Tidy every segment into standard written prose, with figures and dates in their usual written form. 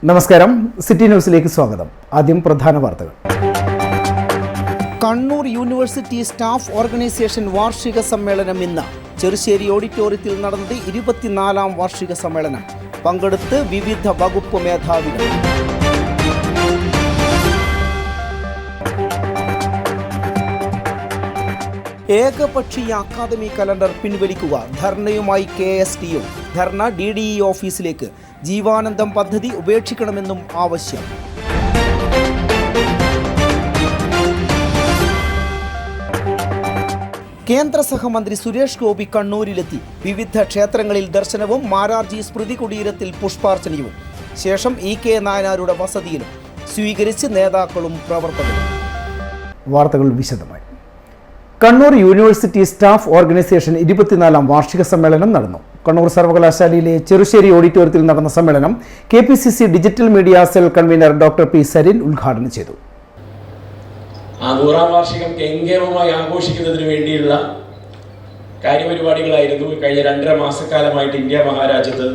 നമസ്കാരം, സിറ്റി ന്യൂസിലേക്ക് സ്വാഗതം. ആദ്യം പ്രധാന വാർത്തകൾ. കണ്ണൂർ യൂണിവേഴ്സിറ്റി സ്റ്റാഫ് ഓർഗനൈസേഷൻ വാർഷിക സമ്മേളനം ഇന്ന്. ചെറുശ്ശേരി ഓഡിറ്റോറിയത്തിൽ നടന്നത് 24ാം വാർഷിക സമ്മേളനം. പങ്കെടുത്ത് വിവിധ വകുപ്പ് മേധാവികൾ. ഏകപക്ഷീയ അക്കാദമി കലണ്ടർ പിൻവലിക്കുക. ധർണയുമായി KSTU. ധർണ DDE ഓഫീസിലേക്ക്. ജീവാനന്ദം പദ്ധതി ഉപേക്ഷിക്കണമെന്നും ആവശ്യം. കേന്ദ്ര സഹമന്ത്രി സുരേഷ് ഗോപി കണ്ണൂരിലെത്തി. വിവിധ ക്ഷേത്രങ്ങളിൽ ദർശനവും മാരാർജി സ്മൃതി കുടീരത്തിൽ പുഷ്പാർച്ചനയും. ശേഷം EK നായനാരുടെ വസതിയിലും സ്വീകരിച്ച് നേതാക്കളും പ്രവർത്തകരും. വാർത്തകൾ വിശദമായി. കണ്ണൂർ യൂണിവേഴ്സിറ്റി സ്റ്റാഫ് ഓർഗനൈസേഷൻ 24ാം വാർഷിക സമ്മേളനം നടന്നു. കണ്ണൂർ സർവകലാശാലയിലെ ചെറുശ്ശേരി ഓഡിറ്റോറിയത്തിൽ നടന്ന സമ്മേളനം KPCC digital media cell convener doctor P. Sarin ഉദ്ഘാടനം ചെയ്തു. 100ാം വാർഷികം കെങ്കേമമായി ആഘോഷിക്കുന്നതിന് വേണ്ടിയുള്ള കാര്യപരിപാടികളായിരുന്നു കഴിഞ്ഞ 2.5 മാസക്കാലമായിട്ട് ഇന്ത്യ മഹാരാജ്യത്ത്.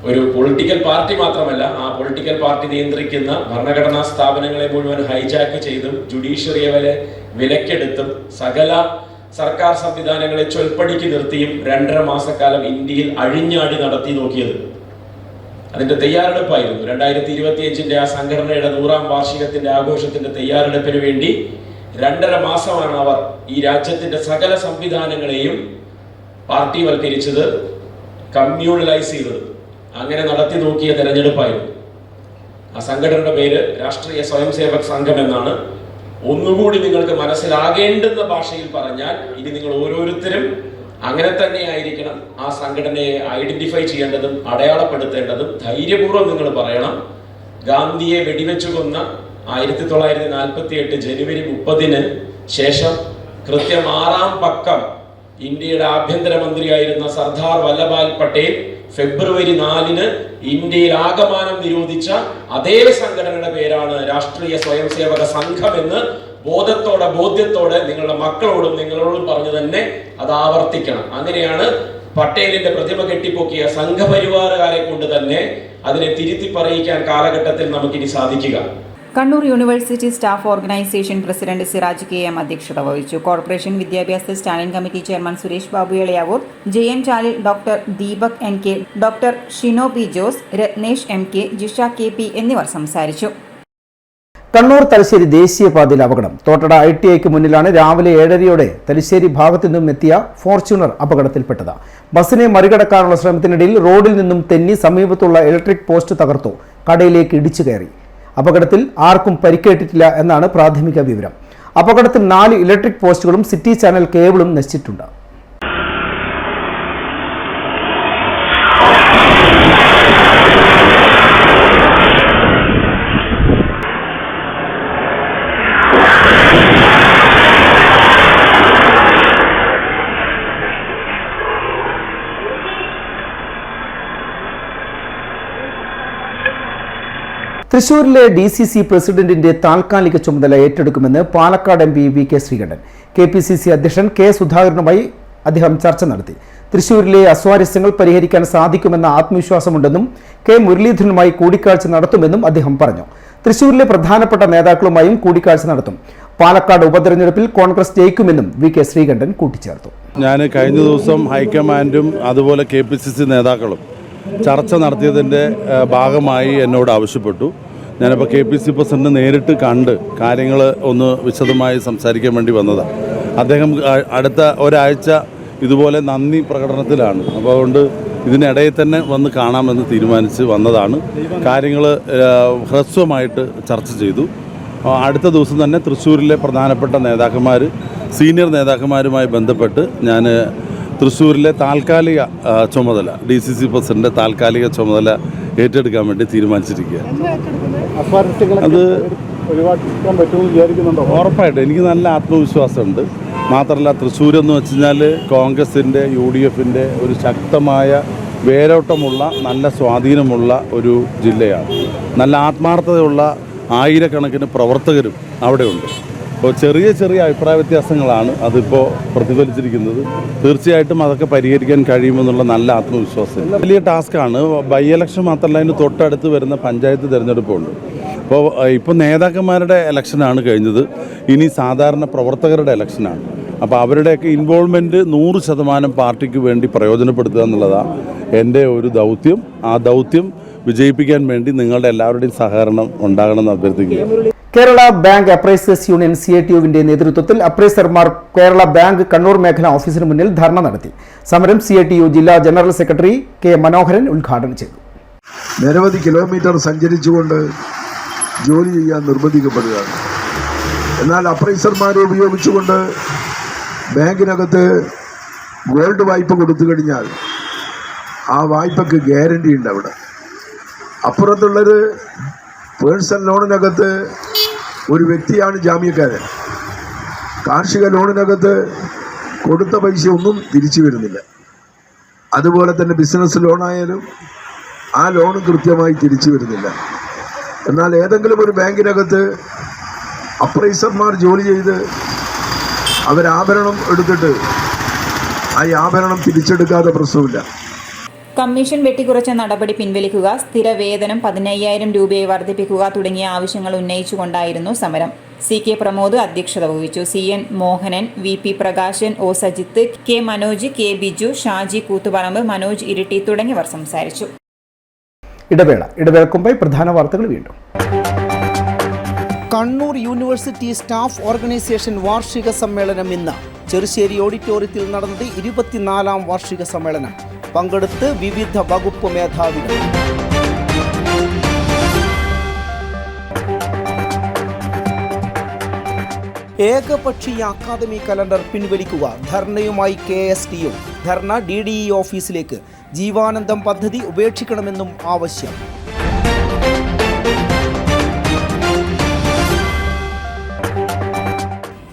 ഒരു പൊളിറ്റിക്കൽ പാർട്ടി മാത്രമല്ല, ആ പൊളിറ്റിക്കൽ പാർട്ടി നിയന്ത്രിക്കുന്ന ഭരണഘടനാ സ്ഥാപനങ്ങളെ മുഴുവൻ ഹൈജാക്ക് ചെയ്തും ജുഡീഷ്യറിയെ വരെ വിലക്കെടുത്തും സകല സർക്കാർ സംവിധാനങ്ങളെ ചൊൽപ്പടിക്ക് നിർത്തിയും 2.5 മാസക്കാലം ഇന്ത്യയിൽ അഴിഞ്ഞാടി നടത്തി നോക്കിയത്. അതിന്റെ തയ്യാറെടുപ്പായിരുന്നു 2025 ആ സംഘടനയുടെ 100ാം വാർഷികത്തിന്റെ ആഘോഷത്തിന്റെ തയ്യാറെടുപ്പിന് വേണ്ടി 2.5 മാസമാണ് അവർ ഈ രാജ്യത്തിന്റെ സകല സംവിധാനങ്ങളെയും പാർട്ടിവൽക്കരിച്ചത്, കമ്മ്യൂണലൈസ് ചെയ്തത്. അങ്ങനെ നടത്തി നോക്കിയ തെരഞ്ഞെടുപ്പായിരുന്നു. ആ സംഘടനയുടെ പേര് രാഷ്ട്രീയ സ്വയംസേവക് സംഘം എന്നാണ്. ഒന്നുകൂടി നിങ്ങൾക്ക് മനസ്സിലാകേണ്ടുന്ന ഭാഷയിൽ പറഞ്ഞാൽ, ഇനി നിങ്ങൾ ഓരോരുത്തരും അങ്ങനെ തന്നെ ആയിരിക്കണം ആ സംഘടനയെ ഐഡന്റിഫൈ ചെയ്യേണ്ടതും അടയാളപ്പെടുത്തേണ്ടതും. ധൈര്യപൂർവ്വം നിങ്ങൾ പറയണം, ഗാന്ധിയെ വെടിവെച്ചു കൊന്ന 1948 ജനുവരി 30 ശേഷം കൃത്യം 6ാം പക്കം ഇന്ത്യയുടെ ആഭ്യന്തരമന്ത്രിയായിരുന്ന സർദാർ വല്ലഭായ് പട്ടേൽ ഫെബ്രുവരി 4 ഇന്ത്യയിൽ ആകമാനം നിരോധിച്ച അതേ സംഘടനയുടെ പേരാണ് രാഷ്ട്രീയ സ്വയംസേവക സംഘം എന്ന് ബോധ്യത്തോടെ നിങ്ങളുടെ മക്കളോടും നിങ്ങളോടും പറഞ്ഞു തന്നെ അത് ആവർത്തിക്കണം. അങ്ങനെയാണ് പട്ടേലിന്റെ പ്രതിമ കെട്ടിപ്പൊക്കിയ സംഘപരിവാറുകാരെ കൊണ്ട് തന്നെ അതിനെ തിരുത്തി പറയിക്കാൻ കാലഘട്ടത്തിൽ നമുക്കിനി സാധിക്കുക. Kannur university staff organisation president Siraj KM അധ്യക്ഷത വഹിച്ചു. കോർപ്പറേഷൻ വിദ്യാഭ്യാസ standing committee chairman Suresh Babu Elayavoor, JN Chalil, doctor Deepak NK, doctor Shino P. Jose, Ratnesh MK, Jisha KP എന്നിവർ സംസാരിച്ചു. കണ്ണൂർ തലശ്ശേരി ദേശീയപാതയിൽ അപകടം. തോട്ടട ITIക്ക് മുന്നിലാണ് രാവിലെ 7:30 തലശ്ശേരി ഭാഗത്തു നിന്നും എത്തിയ ഫോർച്യൂണർ അപകടത്തിൽപ്പെട്ടത്. ബസ്സിനെ മറികടക്കാനുള്ള ശ്രമത്തിനിടയിൽ റോഡിൽ നിന്നും തെന്നി സമീപത്തുള്ള ഇലക്ട്രിക് പോസ്റ്റ് തകർത്തു കടയിലേക്ക് ഇടിച്ചു കയറി. അപകടത്തിൽ ആർക്കും പരിക്കേറ്റിട്ടില്ല എന്നാണ് പ്രാഥമിക വിവരം. അപകടത്തിൽ 4 ഇലക്ട്രിക് പോസ്റ്റുകളും സിറ്റി ചാനൽ കേബിളും നശിച്ചിട്ടുണ്ട്. തൃശൂരിലെ DCC പ്രസിഡന്റിന്റെ താൽക്കാലിക ചുമതല ഏറ്റെടുക്കുമെന്ന് Palakkad MP VK Sreekandan. KPCC അധ്യക്ഷൻ K. സുധാകരനുമായി അദ്ദേഹം ചർച്ച നടത്തി. തൃശൂരിലെ അസ്വാരസ്യങ്ങൾ പരിഹരിക്കാൻ സാധിക്കുമെന്ന ആത്മവിശ്വാസമുണ്ടെന്നും K. മുരളീധരനുമായി കൂടിക്കാഴ്ച നടത്തുമെന്നും അദ്ദേഹം പറഞ്ഞു. തൃശൂരിലെ പ്രധാനപ്പെട്ട നേതാക്കളുമായും കൂടിക്കാഴ്ച നടത്തും. പാലക്കാട് ഉപതെരഞ്ഞെടുപ്പിൽ കോൺഗ്രസ് ജയിക്കുമെന്നും VK ശ്രീകണ്ഠൻ കൂട്ടിച്ചേർത്തു. ഞാൻ കഴിഞ്ഞ ദിവസം ഹൈക്കമാൻഡും അതുപോലെ KPCC നേതാക്കളും ചർച്ച നടത്തിയതിൻ്റെ ഭാഗമായി എന്നോട് ആവശ്യപ്പെട്ടു. ഞാനിപ്പോൾ KPCC പ്രസിഡന്റ് നേരിട്ട് കണ്ട് കാര്യങ്ങൾ ഒന്ന് വിശദമായി സംസാരിക്കാൻ വേണ്ടി വന്നതാണ്. അദ്ദേഹം അടുത്ത ഒരാഴ്ച ഇതുപോലെ നന്ദി പ്രകടനത്തിലാണ്. അപ്പോൾ അതുകൊണ്ട് ഇതിനിടയിൽ തന്നെ വന്ന് കാണാമെന്ന് തീരുമാനിച്ച് വന്നതാണ്. കാര്യങ്ങൾ ഹ്രസ്വമായിട്ട് ചർച്ച ചെയ്തു. അടുത്ത ദിവസം തന്നെ തൃശ്ശൂരിലെ പ്രധാനപ്പെട്ട നേതാക്കന്മാർ, സീനിയർ നേതാക്കന്മാരുമായി ബന്ധപ്പെട്ട് ഞാൻ തൃശ്ശൂരിലെ താൽക്കാലിക ചുമതല, DCC പ്രസിഡന്റ് താൽക്കാലിക ചുമതല ഏറ്റെടുക്കാൻ വേണ്ടി തീരുമാനിച്ചിരിക്കുകയാണ്. അത് ഒഴിവാക്കാൻ പറ്റുമെന്ന് വിചാരിക്കുന്നുണ്ടോ? ഉറപ്പായിട്ടും എനിക്ക് നല്ല ആത്മവിശ്വാസമുണ്ട്. മാത്രമല്ല, തൃശ്ശൂരെന്ന് വെച്ച് കഴിഞ്ഞാൽ കോൺഗ്രസിൻ്റെ UDFൻ്റെ ഒരു ശക്തമായ വേരോട്ടമുള്ള നല്ല സ്വാധീനമുള്ള ഒരു ജില്ലയാണ്. നല്ല ആത്മാർത്ഥതയുള്ള ആയിരക്കണക്കിന് പ്രവർത്തകരും അവിടെയുണ്ട്. അപ്പോൾ ചെറിയ ചെറിയ അഭിപ്രായ വ്യത്യാസങ്ങളാണ് അതിപ്പോൾ പ്രതിഫലിച്ചിരിക്കുന്നത്. തീർച്ചയായിട്ടും അതൊക്കെ പരിഹരിക്കാൻ കഴിയുമെന്നുള്ള നല്ല ആത്മവിശ്വാസം. വലിയ ടാസ്ക്കാണ്. ബൈ ഇലക്ഷൻ മാത്രമല്ല, അതിന് തൊട്ടടുത്ത് വരുന്ന പഞ്ചായത്ത് തിരഞ്ഞെടുപ്പുണ്ട്. ഇപ്പോൾ നേതാക്കന്മാരുടെ ഇലക്ഷനാണ് കഴിഞ്ഞത്. ഇനി സാധാരണ പ്രവർത്തകരുടെ ഇലക്ഷനാണ്. അപ്പോൾ അവരുടെയൊക്കെ ഇൻവോൾവ്മെൻറ്റ് 100% പാർട്ടിക്ക് വേണ്ടി പ്രയോജനപ്പെടുത്തുക എന്നുള്ളതാണ് എൻ്റെ ഒരു ദൗത്യം. ആ ദൗത്യം വിജയിപ്പിക്കാൻ വേണ്ടി നിങ്ങളുടെ എല്ലാവരുടെയും സഹകരണം ഉണ്ടാകണമെന്ന് അഭ്യർത്ഥിക്കുക. കേരള ബാങ്ക് അപ്രൈസേഴ്സ് യൂണിയൻ CITU-വിന്റെ നേതൃത്വത്തിൽ അപ്രൈസർമാർ കേരള ബാങ്ക് കണ്ണൂർ മേഖലാ ഓഫീസിന് മുന്നിൽ ധർണ നടത്തി. സമരം CITU ജില്ലാ ജനറൽ സെക്രട്ടറി K. മനോഹരൻ ഉദ്ഘാടനം ചെയ്തു. നിരവധി കിലോമീറ്റർ സഞ്ചരിച്ചുകൊണ്ട് ജോലി ചെയ്യാൻ നിർബന്ധിക്കപ്പെടുകയാണ്. എന്നാൽ അപ്രൈസർമാരെ ഉപയോഗിച്ചുകൊണ്ട് ബാങ്കിനകത്ത് ഗോൾഡ് വായ്പ കൊടുത്തു കഴിഞ്ഞാൽ ആ വായ്പക്ക് ഗ്യാരണ്ടി ഉണ്ട്. അവിടെ അപ്പുറത്തുള്ളൊരു പേഴ്സണൽ ലോണിനകത്ത് ഒരു വ്യക്തിയാണ് ജാമ്യക്കാരൻ. കാർഷിക ലോണിനകത്ത് കൊടുത്ത പൈസ ഒന്നും തിരിച്ചു വരുന്നില്ല. അതുപോലെ തന്നെ ബിസിനസ് ലോണായാലും ആ ലോൺ കൃത്യമായി തിരിച്ചു വരുന്നില്ല. എന്നാൽ ഏതെങ്കിലും ഒരു ബാങ്കിനകത്ത് അപ്രൈസർമാർ ജോലി ചെയ്ത് അവരാഭരണം എടുത്തിട്ട് ആ ആഭരണം തിരിച്ചെടുക്കാതെ പ്രശ്നമില്ല. കമ്മീഷൻ വെട്ടിക്കുറച്ച നടപടി പിൻവലിക്കുക, സ്ഥിര വേതനം 15,000 രൂപയെ വർദ്ധിപ്പിക്കുക തുടങ്ങിയ ആവശ്യങ്ങൾ ഉന്നയിച്ചുകൊണ്ടായിരുന്നു സമരം. CK പ്രമോദ് അധ്യക്ഷത വഹിച്ചു. CN Mohanan, VP Prakashan, O Sajith, K Manoj, K Biju, Shaji Koothuparamba, Manoj Iritty തുടങ്ങിയവർ സംസാരിച്ചു. ഇടവേളക്കുമ്പോൾ പ്രധാന വാർത്തകൾ വീണ്ടും. കണ്ണൂർ യൂണിവേഴ്സിറ്റി സ്റ്റാഫ് ഓർഗനൈസേഷൻ വാർഷിക സമ്മേളനം ഇന്ന്. ചെറുശ്ശേരി ഓഡിറ്റോറിയത്തിൽ നടന്നത് 24ാം വാർഷിക സമ്മേളനം. പങ്കെടുത്ത് വിവിധ വകുപ്പ് മേധാവികൾ. ഏകപക്ഷീയ അക്കാദമി കലണ്ടർ പിൻവലിക്കുക. ധർണയുമായി KSTU. ധർണ DDE ഓഫീസിലേക്ക്. ജീവാനന്ദം പദ്ധതി ഉപേക്ഷിക്കണമെന്നും ആവശ്യം.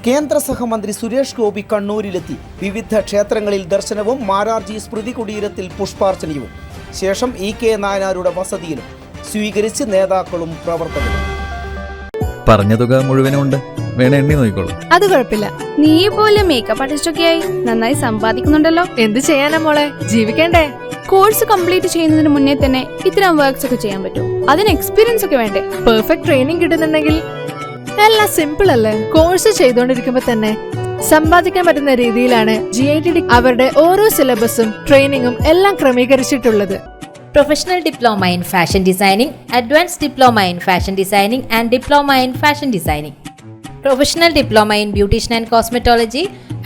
കേന്ദ്ര സഹമന്ത്രി സുരേഷ് ഗോപി കണ്ണൂരിലെത്തി. വിവിധ ക്ഷേത്രങ്ങളിൽ ദർശനവും മാരാർജി സ്മൃതി കുടീരത്തിൽ പുഷ്പാർച്ചനയും. ശേഷം EK നായനാരുടെ വസതിയിലും. സ്വീകരിച്ച് നേതാക്കളും പ്രവർത്തകരും. പറഞ്ഞ തുക മുഴുവനും ഉണ്ട്, വേണേ എണ്ണി നോക്കിക്കോളൂ. അത് കുഴപ്പമില്ല. നീ പോലെ മേക്കപ്പ് ആർട്ടിസ്റ്റൊക്കെ ആയി നന്നായി സമ്പാദിക്കുന്നുണ്ടല്ലോ. എന്ത് ചെയ്യാനാ മോളെ, ജീവിക്കണ്ടേ? കോഴ്സ് കംപ്ലീറ്റ് ചെയ്യുന്നതിന് മുന്നേ തന്നെ ഇത്തരം വർക്ക്സ് ഒക്കെ ചെയ്യാൻ പറ്റും. അതിന് എക്സ്പീരിയൻസ് ഒക്കെ വേണ്ടേ? പെർഫെക്റ്റ് ട്രെയിനിങ് കിട്ടുന്നുണ്ടെങ്കിൽ എല്ലാം സിമ്പിൾ അല്ലേ? കോഴ്സ് ചെയ്തുകൊണ്ടിരിക്കുമ്പോ തന്നെ സമ്പാദിക്കാൻ പറ്റുന്ന രീതിയിലാണ് GITD അവരുടെ ഓരോ സിലബസും ട്രെയിനിങ്ങും എല്ലാം ക്രമീകരിച്ചിട്ടുള്ളത്. Professional Diploma in Fashion Designing, Advanced Diploma in Fashion Designing and Diploma in Fashion Designing. Professional Diploma in Beautician and Cosmetology,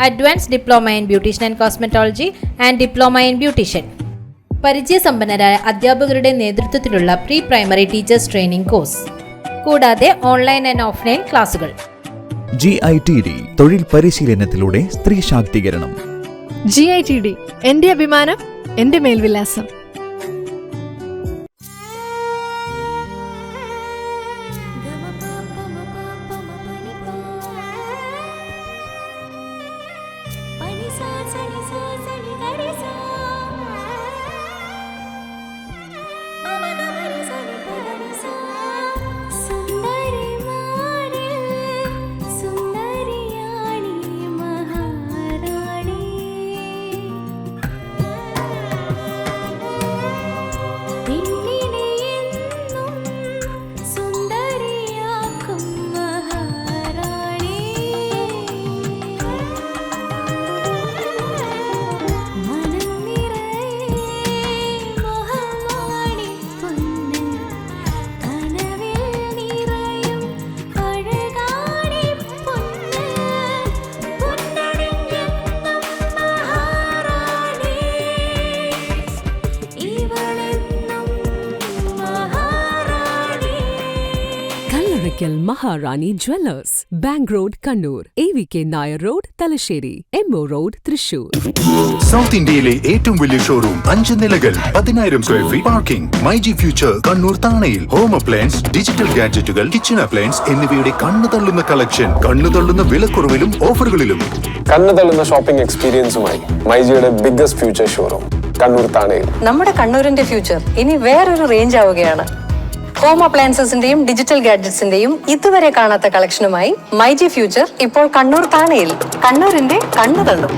Advanced Diploma in Beautician and Cosmetology and Diploma in Beautician. പരിചയസമ്പന്നരായ അധ്യാപകരുടെ നേതൃത്വത്തിലുള്ള pre primary teachers training course, കൂടാതെ online and offline ക്ലാസുകൾ. GITD തൊഴിൽ പരിശീലനത്തിലൂടെ സ്ത്രീ ശാക്തീകരണം. GITD എന്റെ അഭിമാനം, എന്റെ മേൽവിലാസം. Maharani jewellers, bank road Kannur, AVK Nair road Thalassery, MO road Thrissur. South ഇന്ത്യയിലെ ഏറ്റവും വലിയ ഷോറൂം, 5 നിലകൾ, 10,000 square feet parking. MyG future Kannur താണയിൽ. ഹോം അപ്ലയൻസ്, ഡിജിറ്റൽ ഗാഡ്ജറ്റുകൾ, കിച്ചൺ അപ്ലയൻസ് എന്നിവയുടെ കണ്ണു തള്ളുന്ന കളക്ഷൻ, കണ്ണു തള്ളുന്ന വിലക്കുറവിലും ഓഫറുകളിലും. കണ്ണു തള്ളുന്ന ഷോപ്പിംഗ് എക്സ്പീരിയൻസുമായി മൈജിയുടെ ബിഗ്ഗസ്റ്റ് ഫ്യൂച്ചർ ഷോറൂം കണ്ണൂർ താണയിൽ. നമ്മുടെ കണ്ണൂരിന്റെ ഫ്യൂച്ചർ ഇനി വേറൊരു റേഞ്ച് ആവുകയാണ്. ഹോം അപ്ലയൻസസിന്റെയും ഡിജിറ്റൽ ഗാഡ്ജറ്റ്സിന്റെയും ഇതുവരെ കാണാത്ത കളക്ഷനുമായി മൈജി ഫ്യൂച്ചർ ഇപ്പോൾ കണ്ണൂർ താണയിൽ. കണ്ണൂരിന്റെ കണ്ണു തള്ളും.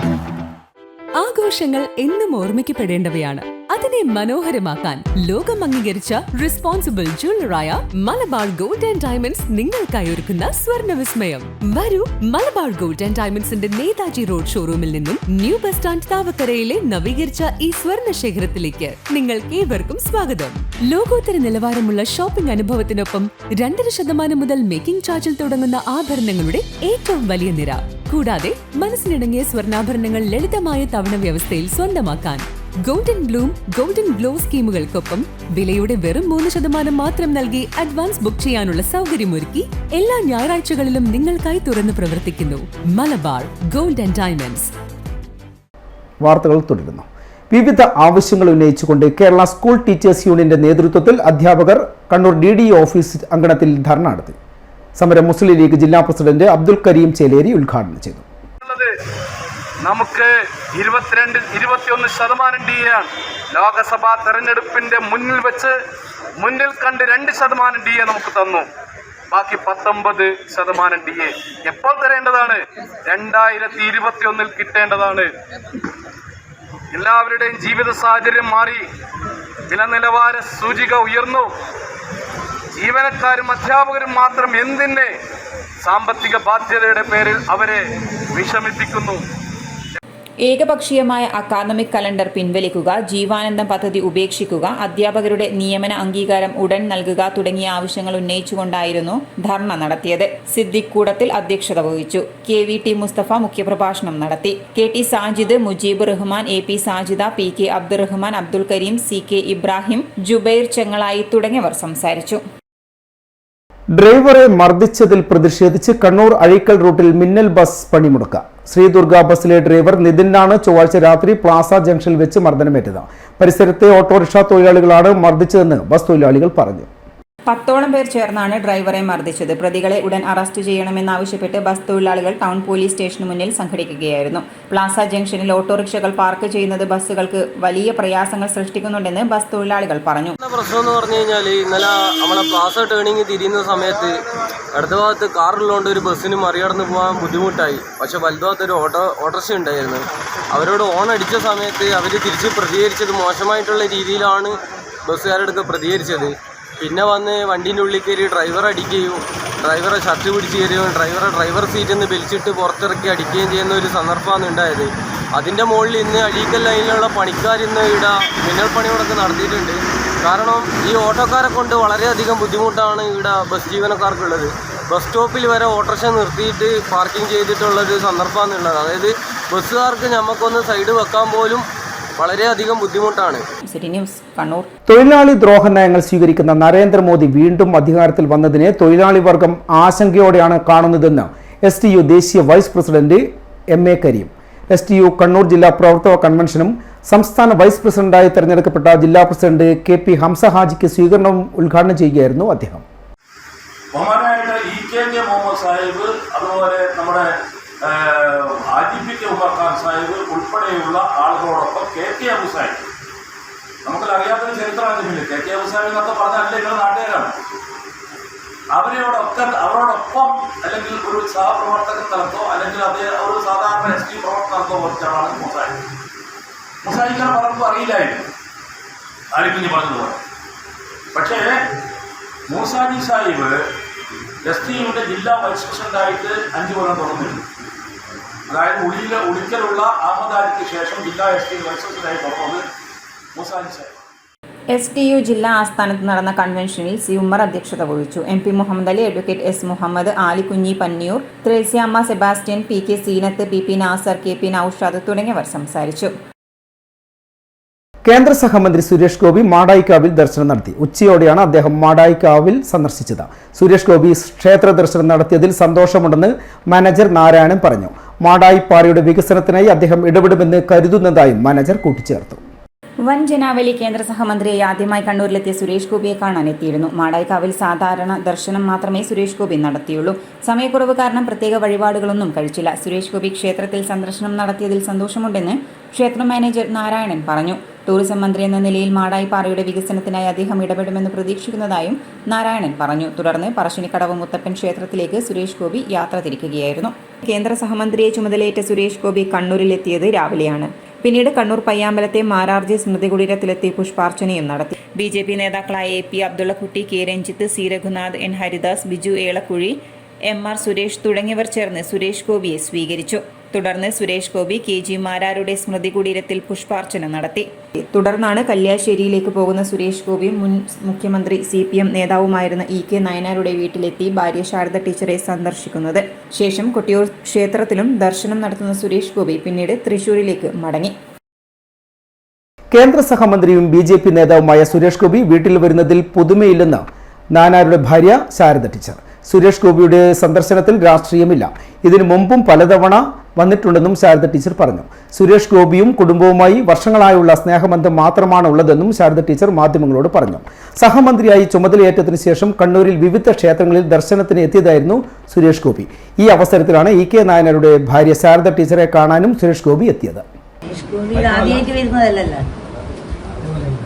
ആഘോഷങ്ങൾ എന്നും ഓർമ്മിക്കപ്പെടേണ്ടവയാണ്. അതിനെ മനോഹരമാക്കാൻ ലോകം അംഗീകരിച്ച റെസ്പോൺസിബിൾ ജ്വല്ലറായ മലബാർ ഗോൾഡ് ആൻഡ് ഡയമണ്ട്സ് നിങ്ങൾക്കായി ഒരുക്കുന്ന സ്വർണ്ണ വിസ്മയം. വരൂ, മലബാർ ഗോൾഡ് ആൻഡ് ഡയമണ്ട്സിന്റെ നേതാജി റോഡ് ഷോറൂമിൽ നിന്നും ന്യൂ ബസ് സ്റ്റാൻഡ് താവക്കരയിലെ നവീകരിച്ച ഈ സ്വർണ്ണ ശേഖരത്തിലേക്ക് നിങ്ങൾക്ക് ഏവർക്കും സ്വാഗതം. ലോകോത്തര നിലവാരമുള്ള ഷോപ്പിംഗ് അനുഭവത്തിനൊപ്പം 2% മുതൽ മേക്കിംഗ് ചാർജിൽ തുടങ്ങുന്ന ആഭരണങ്ങളുടെ ഏറ്റവും വലിയ നിര. കൂടാതെ മനസ്സിനിണങ്ങിയ സ്വർണ്ണാഭരണങ്ങൾ ലളിതമായ തവണ വ്യവസ്ഥയിൽ സ്വന്തമാക്കാൻ ഗോൾഡൻ ബ്ലൂം, ഗോൾഡൻ ഗ്ലോ സ്കീമുകൾക്കൊപ്പം വിലയുടെ വെറും 3% മാത്രം നൽകി അഡ്വാൻസ് ബുക്ക് ചെയ്യാനുള്ള സൗകര്യമൊരുക്കി എല്ലാ ഞായറാഴ്ചകളിലും നിങ്ങൾക്കായി തുറന്നു പ്രവർത്തിക്കുന്നു മലബാർ ഗോൾഡ് ആൻഡ് ഡയമണ്ട്സ്. വാർത്തകൾ തുടരുന്നു. വിവിധ ആവശ്യങ്ങൾ ഉന്നയിച്ചുകൊണ്ട് കേരള സ്കൂൾ ടീച്ചേഴ്സ് യൂണിയന്റെ നേതൃത്വത്തിൽ അധ്യാപകർ കണ്ണൂർ DDE ഓഫീസ് അങ്കണത്തിൽ ധർണ നടത്തി. സമരം മുസ്ലിം ലീഗ് ജില്ലാ പ്രസിഡന്റ് അബ്ദുൽ കരീം ചേലേരി ഉദ്ഘാടനം ചെയ്തു. നമുക്ക് 21% DA ആണ്. ലോകസഭാ തെരഞ്ഞെടുപ്പിന്റെ മുന്നിൽ കണ്ട് 2% DA നമുക്ക് തന്നു. ബാക്കി 19% DA എപ്പോൾ തരേണ്ടതാണ്? 2021 കിട്ടേണ്ടതാണ്. എല്ലാവരുടെയും ജീവിത സാഹചര്യം മാറി, വില നിലവാര സൂചിക ഉയർന്നു. ജീവനക്കാരും അധ്യാപകരും മാത്രം എന്തിന് സാമ്പത്തിക ബാധ്യതയുടെ പേരിൽ അവരെ വിഷമിപ്പിക്കുന്നു? ഏകപക്ഷീയമായ അക്കാദമിക് കലണ്ടർ പിൻവലിക്കുക, ജീവാനന്ദം പദ്ധതി ഉപേക്ഷിക്കുക, അധ്യാപകരുടെ നിയമന അംഗീകാരം ഉടൻ നൽകുക തുടങ്ങിയ ആവശ്യങ്ങൾ ഉന്നയിച്ചുകൊണ്ടായിരുന്നു ധർണ നടത്തിയത്. സിദ്ദിഖ് കൂടത്തിൽ അധ്യക്ഷത വഹിച്ചു. KVT മുസ്തഫ മുഖ്യപ്രഭാഷണം നടത്തി. KT Sajid, Mujeeb Rahman, AP Sajida, PK Abdurahman, Abdul Kareem, CK Ibrahim, Jubair Chengalayi തുടങ്ങിയവർ സംസാരിച്ചു. ഡ്രൈവറെ മർദ്ദിച്ചതിൽ പ്രതിഷേധിച്ച് കണ്ണൂർ അഴീക്കൽ റൂട്ടിൽ മിന്നൽ ബസ് പണിമുടക്ക. ശ്രീദുർഗ ബസ്സിലെ ഡ്രൈവർ നിതിനാണ് ചൊവ്വാഴ്ച രാത്രി പ്ലാസ ജംഗ്ഷനിൽ വെച്ച് മർദ്ദനമേറ്റത്. പരിസരത്തെ ഓട്ടോറിക്ഷ തൊഴിലാളികളാണ് മർദ്ദിച്ചതെന്ന് ബസ് തൊഴിലാളികൾ പറഞ്ഞു. 10ഓളം പേർ ചേർന്നാണ് ഡ്രൈവറെ മർദ്ദിച്ചത്. പ്രതികളെ ഉടൻ അറസ്റ്റ് ചെയ്യണമെന്നാവശ്യപ്പെട്ട് ബസ് തൊഴിലാളികൾ ടൗൺ പോലീസ് സ്റ്റേഷന് മുന്നിൽ സംഘടിക്കുകയായിരുന്നു. പ്ലാസ ജംഗ്ഷനിൽ ഓട്ടോറിക്ഷകൾ പാർക്ക് ചെയ്യുന്നത് ബസ്സുകൾക്ക് വലിയ പ്രയാസങ്ങൾ സൃഷ്ടിക്കുന്നുണ്ടെന്ന് ബസ് തൊഴിലാളികൾ പറഞ്ഞു. പ്രശ്നം എന്ന് പറഞ്ഞു കഴിഞ്ഞാൽ ഇന്നലെ നമ്മളെ പ്ലാസ ടേണിങ് തിരിയുന്ന സമയത്ത് ഇടത് ഭാഗത്ത് കാറുള്ളതുകൊണ്ട് ഒരു ബസ്സിന് മറികടന്ന് പോകാൻ ബുദ്ധിമുട്ടായി. പക്ഷെ വലുതാത്തൊരു ഓട്ടോറിക്ഷ ഉണ്ടായിരുന്നു. അവരോട് ഓൺ അടിച്ച സമയത്ത് അവർ തിരിച്ച് പ്രതികരിച്ചത് മോശമായിട്ടുള്ള രീതിയിലാണ് ബസ്സുകാരുടെ പ്രതികരിച്ചത്. പിന്നെ വന്ന് വണ്ടീൻ്റെ ഉള്ളിൽ കയറി ഡ്രൈവറെ അടിക്കുകയും ഡ്രൈവറെ ഷർട്ട് പിടിച്ച് കയറുകയും ഡ്രൈവർ സീറ്റിൽ നിന്ന് വലിച്ചിട്ട് പുറത്തിറക്കി അടിക്കുകയും ചെയ്യുന്ന ഒരു സന്ദർഭമാണ് ഉണ്ടായത്. അതിൻ്റെ മുകളിൽ ഇന്ന് അഴീക്കൽ ലൈനിലുള്ള പണിക്കാർ ഇന്ന് ഇവിടെ മിന്നൽ പണിമുടക്ക് നടത്തിയിട്ടുണ്ട്. കാരണം ഈ ഓട്ടോക്കാരെ കൊണ്ട് വളരെയധികം ബുദ്ധിമുട്ടാണ് ഇവിടെ ബസ് ജീവനക്കാർക്കുള്ളത്. ബസ് സ്റ്റോപ്പിൽ വരെ ഓട്ടോറിക്ഷ നിർത്തിയിട്ട് പാർക്കിംഗ് ചെയ്തിട്ടുള്ളൊരു സന്ദർഭമാണ് ഉള്ളത്. അതായത് ബസ്സുകാർക്ക് നമുക്കൊന്ന് സൈഡ് വെക്കാൻ പോലും വളരെയധികം ബുദ്ധിമുട്ടാണ്. തൊഴിലാളി ദ്രോഹ നയങ്ങൾ സ്വീകരിക്കുന്ന നരേന്ദ്രമോദി വീണ്ടും അധികാരത്തിൽ വന്നതിനെ തൊഴിലാളി വർഗം ആശങ്കയോടെയാണ് കാണുന്നതെന്ന് STU ദേശീയ vice president MA Kareem. STU Kannur ജില്ലാ പ്രവർത്തക കൺവെൻഷനും സംസ്ഥാന വൈസ് പ്രസിഡന്റായി തെരഞ്ഞെടുക്കപ്പെട്ട ജില്ലാ പ്രസിഡന്റ് KP ഹംസ ഹാജിക്ക് സ്വീകരണം ഉദ്ഘാടനം ചെയ്യുകയായിരുന്നു അദ്ദേഹം. മുഹമ്മദ് സാഹിബ്, അതുപോലെ നമ്മുടെ IGP ഉമർ ഖാൻ സാഹിബ് ഉൾപ്പെടെയുള്ള ആളുകളോടൊപ്പം KK അബു സാഹിബ്, നമുക്കറിയാത്തൊരു ചരിത്രമാണ്. KK അബു സാഹിബ് എന്നൊക്കെ പറഞ്ഞാൽ ഇവരുടെ നാട്ടുകാരാണ്. അവരോടൊപ്പം അല്ലെങ്കിൽ ഒരു സഹപ്രവർത്തകൻ തലത്തോ അല്ലെങ്കിൽ ഒരു സാധാരണ ST പ്രവർത്തന തലത്തോ കുറച്ചാണ് മുസാഹിബ്. മുസാഹിബിനെ പലർക്കും അറിയില്ലായിരുന്നു, ആരിക്കുഞ്ഞ് പറഞ്ഞതുപോലെ. പക്ഷേ മൂസാജി സാഹിബ് STUവിന്റെ ജില്ലാ വൈസ് പ്രസിഡന്റായിട്ട് 5 കൊല്ലം തുറന്നിരുന്നു. അതായത് ഉളിക്കലുള്ള അഹമ്മദ് ആലിക്ക് ശേഷം ജില്ലാ STU വൈസ് പ്രസിഡന്റായി തുറന്നത് മൂസാജി സാഹിബ്. STU ജില്ലാ ആസ്ഥാനത്ത് നടന്ന കൺവെൻഷനിൽ C ഉമ്മർ അധ്യക്ഷത വഹിച്ചു. MP Muhammad Ali, advocate S Muhammad, Alikunhi Panniyoor, Thresiamma Sebastian, PK Seenath, PP Nasar, KP Noushad തുടങ്ങിയവർ സംസാരിച്ചു. കേന്ദ്ര സഹമന്ത്രി സുരേഷ് ഗോപി മാടായിക്കാവിൽ ദർശനം നടത്തി. ഉച്ചയോടെയാണ് അദ്ദേഹം മാടായിക്കാവിൽ സന്ദർശിച്ചത്. സുരേഷ് ഗോപി ക്ഷേത്ര ദർശനം നടത്തിയതിൽ സന്തോഷമുണ്ടെന്ന് മാനേജർ നാരായണൻ പറഞ്ഞു. മാടായിപ്പാറയുടെ വികസനത്തിനായി അദ്ദേഹം ഇടപെടുമെന്ന് കരുതുന്നതായും മാനേജർ കൂട്ടിച്ചേർത്തു. വൻ ജനാവലി കേന്ദ്ര സഹമന്ത്രിയെ ആദ്യമായി കണ്ണൂരിലെത്തിയ സുരേഷ് ഗോപിയെ കാണാനെത്തിയിരുന്നു. മാടായിക്കാവിൽ സാധാരണ ദർശനം മാത്രമേ സുരേഷ് ഗോപി നടത്തിയുള്ളൂ. സമയക്കുറവ് കാരണം പ്രത്യേക വഴിപാടുകളൊന്നും കഴിച്ചില്ല. സുരേഷ് ഗോപി ക്ഷേത്രത്തിൽ സന്ദർശനം നടത്തിയതിൽ സന്തോഷമുണ്ടെന്ന് ക്ഷേത്ര മാനേജർ നാരായണൻ പറഞ്ഞു. ടൂറിസം മന്ത്രി എന്ന നിലയിൽ മാടായിപ്പാറയുടെ വികസനത്തിനായി അദ്ദേഹം ഇടപെടുമെന്ന് പ്രതീക്ഷിക്കുന്നതായും നാരായണൻ പറഞ്ഞു. തുടർന്ന് പറശ്ശിനിക്കടവ് മുത്തപ്പൻ ക്ഷേത്രത്തിലേക്ക് സുരേഷ് ഗോപി യാത്ര തിരിക്കുകയായിരുന്നു. കേന്ദ്ര സഹമന്ത്രിയെ ചുമതലയേറ്റ സുരേഷ് ഗോപി കണ്ണൂരിലെത്തിയത് രാവിലെയാണ്. പിന്നീട് കണ്ണൂർ പയ്യാമ്പലത്തെ മാരാർജി സ്മൃതി കുടീരത്തിലെത്തി പുഷ്പാർച്ചനയും നടത്തി. BJP നേതാക്കളായ AP Abdullakutty, K Ranjith, C Raghunath, N Haridas, Biju Elakkuzhi, MR Suresh തുടങ്ങിയവർ ചേർന്ന് സുരേഷ് ഗോപിയെ സ്വീകരിച്ചു. തുടർന്ന് സുരേഷ് ഗോപി KG മാരാരുടെ സ്മൃതി കുടീരത്തിൽ പുഷ്പാർച്ചന നടത്തി. തുടർന്നാണ് കല്യാശ്ശേരിയിലേക്ക് പോകുന്ന സുരേഷ് ഗോപി മുൻ മുഖ്യമന്ത്രി CPM നേതാവുമായിരുന്ന EK നായനാരുടെ വീട്ടിലെത്തി ഭാര്യ ശാരദ ടീച്ചറെ സന്ദർശിക്കുന്നത്. ശേഷം കൊട്ടിയൂർ ക്ഷേത്രത്തിലും ദർശനം നടത്തുന്ന സുരേഷ് ഗോപി പിന്നീട് തൃശൂരിലേക്ക് മടങ്ങി. കേന്ദ്ര സഹമന്ത്രിയും BJP നേതാവുമായ സുരേഷ് ഗോപി വീട്ടിൽ വരുന്നതിൽ പുതുമയില്ലെന്ന് നായനാരുടെ ഭാര്യ ശാരദ ടീച്ചർ. സുരേഷ് ഗോപിയുടെ സന്ദർശനത്തിൽ രാഷ്ട്രീയമില്ല. ഇതിനു മുമ്പും പലതവണ വന്നിട്ടുണ്ടെന്നും ശാരദ ടീച്ചർ പറഞ്ഞു. സുരേഷ് ഗോപിയും കുടുംബവുമായി വർഷങ്ങളായുള്ള സ്നേഹബന്ധം മാത്രമാണ് ഉള്ളതെന്നും ശാരദ ടീച്ചർ മാധ്യമങ്ങളോട് പറഞ്ഞു. സഹമന്ത്രിയായി ചുമതലയേറ്റതിനു ശേഷം കണ്ണൂരിൽ വിവിധ ക്ഷേത്രങ്ങളിൽ ദർശനത്തിന് എത്തിയതായിരുന്നു സുരേഷ് ഗോപി. ഈ അവസരത്തിലാണ് EK നായനാരുടെ ഭാര്യ ശാരദ ടീച്ചറെ കാണാനും സുരേഷ് ഗോപി എത്തിയത്. ആദ്യമായിട്ട് വരുന്നതല്ലല്ലോ,